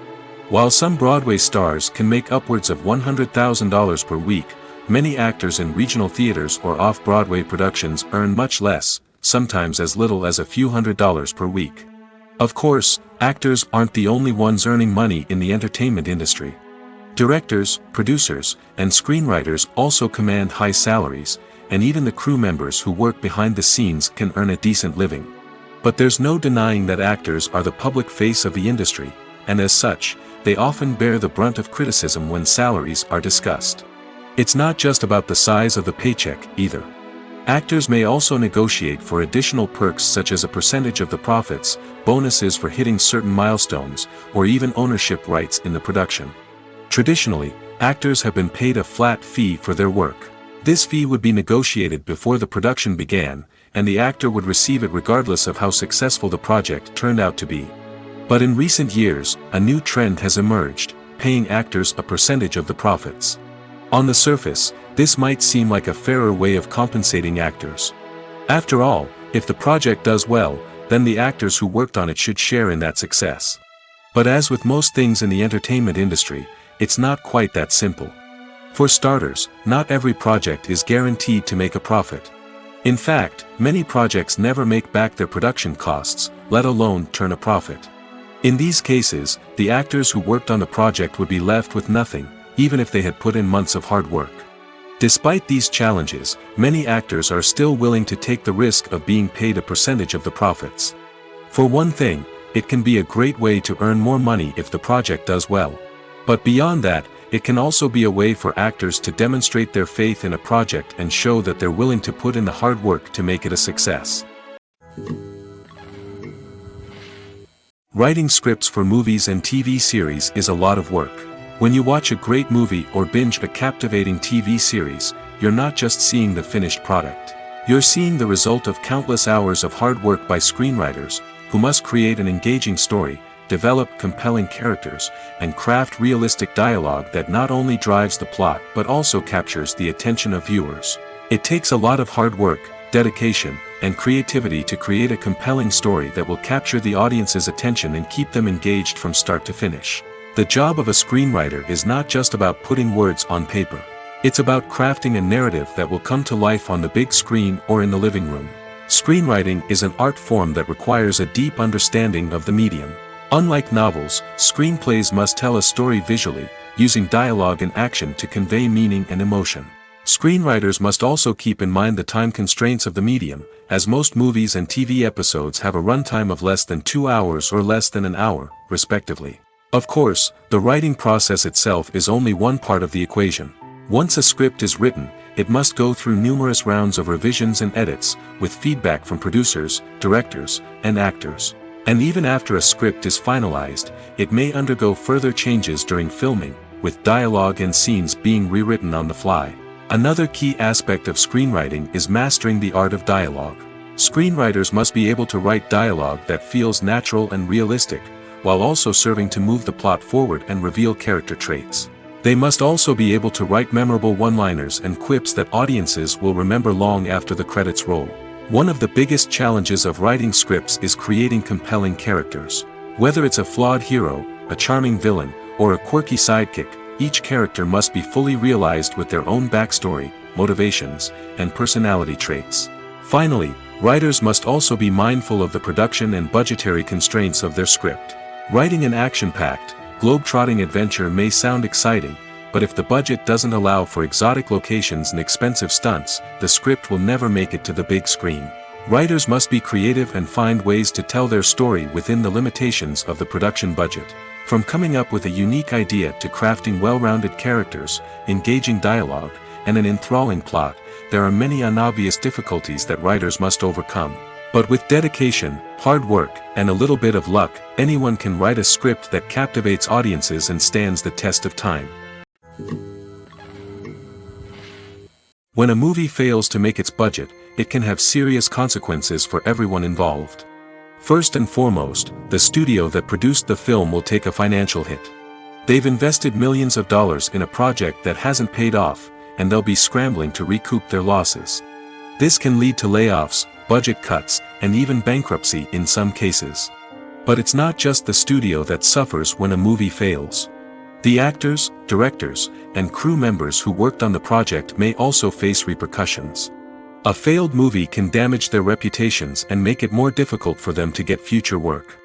While some Broadway stars can make upwards of $100,000 per week, many actors in regional theaters or off-Broadway productions earn much less, sometimes as little as a few $100s per week. Of course, actors aren't the only ones earning money in the entertainment industry. Directors, producers, and screenwriters also command high salaries, and even the crew members who work behind the scenes can earn a decent living. But there's no denying that actors are the public face of the industry, and as such, they often bear the brunt of criticism when salaries are discussed. It's not just about the size of the paycheck, either. Actors may also negotiate for additional perks such as a percentage of the profits, bonuses for hitting certain milestones, or even ownership rights in the production. Traditionally, actors have been paid a flat fee for their work. This fee would be negotiated before the production began, and the actor would receive it regardless of how successful the project turned out to be. But in recent years, a new trend has emerged, paying actors a percentage of the profits. On the surface, this might seem like a fairer way of compensating actors. After all, if the project does well, then the actors who worked on it should share in that success. But as with most things in the entertainment industry, it's not quite that simple. For starters, not every project is guaranteed to make a profit. In fact, many projects never make back their production costs, let alone turn a profit. In these cases, the actors who worked on the project would be left with nothing, even if they had put in months of hard work. Despite these challenges, many actors are still willing to take the risk of being paid a percentage of the profits. For one thing, it can be a great way to earn more money if the project does well. But beyond that, it can also be a way for actors to demonstrate their faith in a project and show that they're willing to put in the hard work to make it a success. Writing scripts for movies and TV series is a lot of work. When you watch a great movie or binge a captivating TV series, you're not just seeing the finished product. You're seeing the result of countless hours of hard work by screenwriters, who must create an engaging story, develop compelling characters, and craft realistic dialogue that not only drives the plot but also captures the attention of viewers. It takes a lot of hard work, dedication, and creativity to create a compelling story that will capture the audience's attention and keep them engaged from start to finish. The job of a screenwriter is not just about putting words on paper. It's about crafting a narrative that will come to life on the big screen or in the living room. Screenwriting is an art form that requires a deep understanding of the medium. Unlike novels, screenplays must tell a story visually, using dialogue and action to convey meaning and emotion. Screenwriters must also keep in mind the time constraints of the medium, as most movies and TV episodes have a runtime of less than 2 hours or less than an hour, respectively. Of course, the writing process itself is only one part of the equation. Once a script is written, it must go through numerous rounds of revisions and edits, with feedback from producers, directors, and actors. And even after a script is finalized, it may undergo further changes during filming, with dialogue and scenes being rewritten on the fly. Another key aspect of screenwriting is mastering the art of dialogue. Screenwriters must be able to write dialogue that feels natural and realistic, while also serving to move the plot forward and reveal character traits. They must also be able to write memorable one-liners and quips that audiences will remember long after the credits roll. One of the biggest challenges of writing scripts is creating compelling characters. Whether it's a flawed hero, a charming villain, or a quirky sidekick, each character must be fully realized with their own backstory, motivations, and personality traits. Finally, writers must also be mindful of the production and budgetary constraints of their script. Writing an action-packed, globe-trotting adventure may sound exciting, but if the budget doesn't allow for exotic locations and expensive stunts, the script will never make it to the big screen. Writers must be creative and find ways to tell their story within the limitations of the production budget. From coming up with a unique idea to crafting well-rounded characters, engaging dialogue, and an enthralling plot, there are many unobvious difficulties that writers must overcome. But with dedication, hard work, and a little bit of luck, anyone can write a script that captivates audiences and stands the test of time. When a movie fails to make its budget, it can have serious consequences for everyone involved. First and foremost, the studio that produced the film will take a financial hit. They've invested millions of dollars in a project that hasn't paid off, and they'll be scrambling to recoup their losses. This can lead to layoffs, budget cuts, and even bankruptcy in some cases. But it's not just the studio that suffers when a movie fails. The actors, directors, and crew members who worked on the project may also face repercussions. A failed movie can damage their reputations and make it more difficult for them to get future work.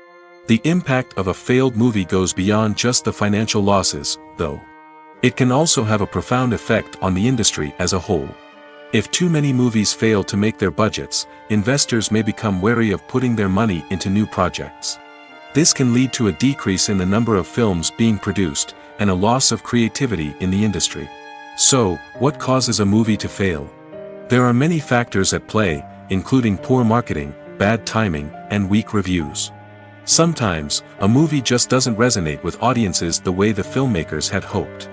The impact of a failed movie goes beyond just the financial losses, though. It can also have a profound effect on the industry as a whole. If too many movies fail to make their budgets, investors may become wary of putting their money into new projects. This can lead to a decrease in the number of films being produced, and a loss of creativity in the industry. So, what causes a movie to fail? There are many factors at play, including poor marketing, bad timing, and weak reviews. Sometimes, a movie just doesn't resonate with audiences the way the filmmakers had hoped.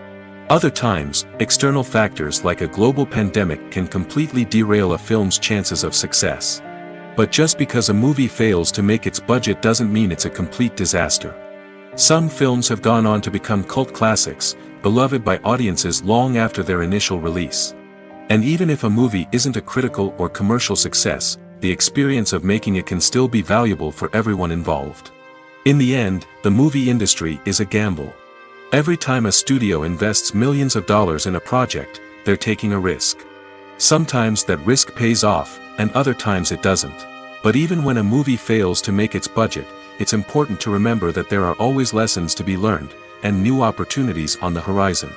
Other times, external factors like a global pandemic can completely derail a film's chances of success. But just because a movie fails to make its budget doesn't mean it's a complete disaster. Some films have gone on to become cult classics, beloved by audiences long after their initial release. And even if a movie isn't a critical or commercial success, the experience of making it can still be valuable for everyone involved. In the end, the movie industry is a gamble. Every time a studio invests millions of dollars in a project, they're taking a risk. Sometimes that risk pays off, and other times it doesn't. But even when a movie fails to make its budget, it's important to remember that there are always lessons to be learned, and new opportunities on the horizon.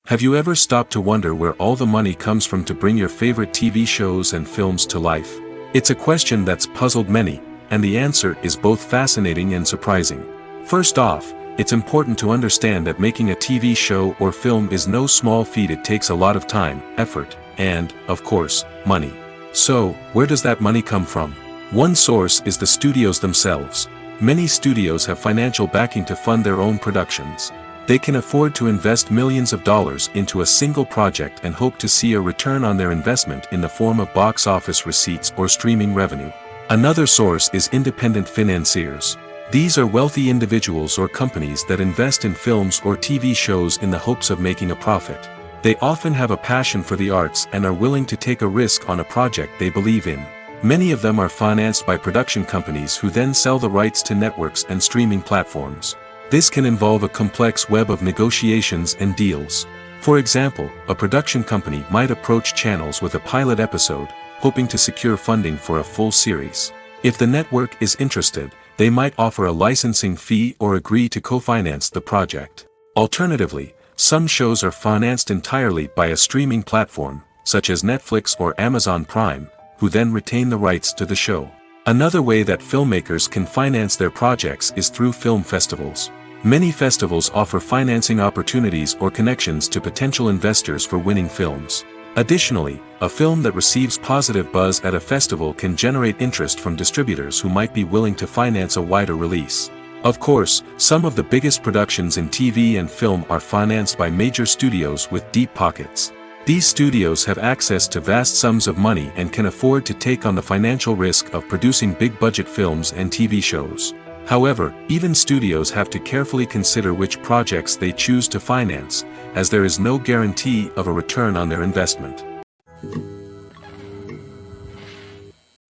Have you ever stopped to wonder where all the money comes from to bring your favorite TV shows and films to life? It's a question that's puzzled many, and the answer is both fascinating and surprising. First off, it's important to understand that making a TV show or film is no small feat. It takes a lot of time, effort, and, of course, money. So, where does that money come from? One source is the studios themselves. Many studios have financial backing to fund their own productions. They can afford to invest millions of dollars into a single project and hope to see a return on their investment in the form of box office receipts or streaming revenue. Another source is independent financiers. These are wealthy individuals or companies that invest in films or TV shows in the hopes of making a profit. They often have a passion for the arts and are willing to take a risk on a project they believe in. Many of them are financed by production companies who then sell the rights to networks and streaming platforms. This can involve a complex web of negotiations and deals. For example, a production company might approach channels with a pilot episode, hoping to secure funding for a full series. If the network is interested, they might offer a licensing fee or agree to co-finance the project. Alternatively, some shows are financed entirely by a streaming platform, such as Netflix or Amazon Prime, who then retain the rights to the show. Another way that filmmakers can finance their projects is through film festivals. Many festivals offer financing opportunities or connections to potential investors for winning films. Additionally, a film that receives positive buzz at a festival can generate interest from distributors who might be willing to finance a wider release. Of course, some of the biggest productions in TV and film are financed by major studios with deep pockets. These studios have access to vast sums of money and can afford to take on the financial risk of producing big-budget films and TV shows. However, even studios have to carefully consider which projects they choose to finance, as there is no guarantee of a return on their investment.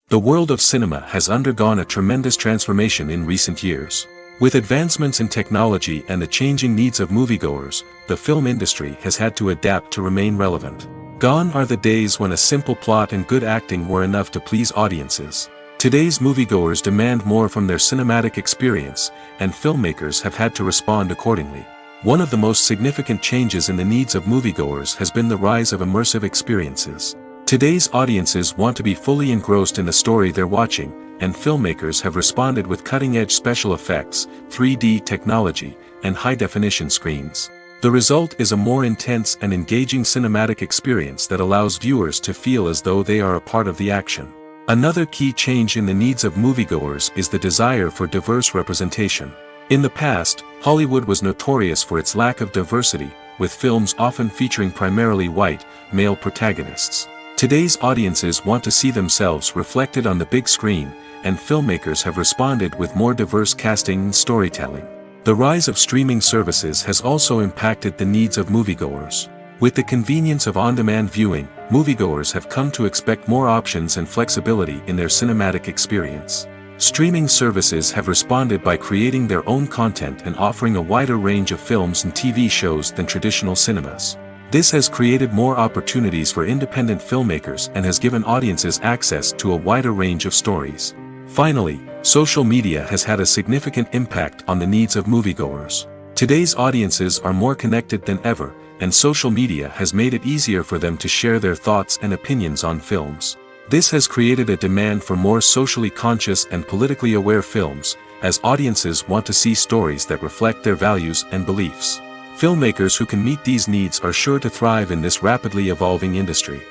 The world of cinema has undergone a tremendous transformation in recent years. With advancements in technology and the changing needs of moviegoers, the film industry has had to adapt to remain relevant. Gone are the days when a simple plot and good acting were enough to please audiences. Today's moviegoers demand more from their cinematic experience, and filmmakers have had to respond accordingly. One of the most significant changes in the needs of moviegoers has been the rise of immersive experiences. Today's audiences want to be fully engrossed in the story they're watching, and filmmakers have responded with cutting-edge special effects, 3D technology, and high-definition screens. The result is a more intense and engaging cinematic experience that allows viewers to feel as though they are a part of the action. Another key change in the needs of moviegoers is the desire for diverse representation. In the past, Hollywood was notorious for its lack of diversity, with films often featuring primarily white, male protagonists. Today's audiences want to see themselves reflected on the big screen, and filmmakers have responded with more diverse casting and storytelling. The rise of streaming services has also impacted the needs of moviegoers. With the convenience of on-demand viewing, moviegoers have come to expect more options and flexibility in their cinematic experience. Streaming services have responded by creating their own content and offering a wider range of films and TV shows than traditional cinemas. This has created more opportunities for independent filmmakers and has given audiences access to a wider range of stories. Finally, social media has had a significant impact on the needs of moviegoers. Today's audiences are more connected than ever, and social media has made it easier for them to share their thoughts and opinions on films. This has created a demand for more socially conscious and politically aware films, as audiences want to see stories that reflect their values and beliefs. Filmmakers who can meet these needs are sure to thrive in this rapidly evolving industry.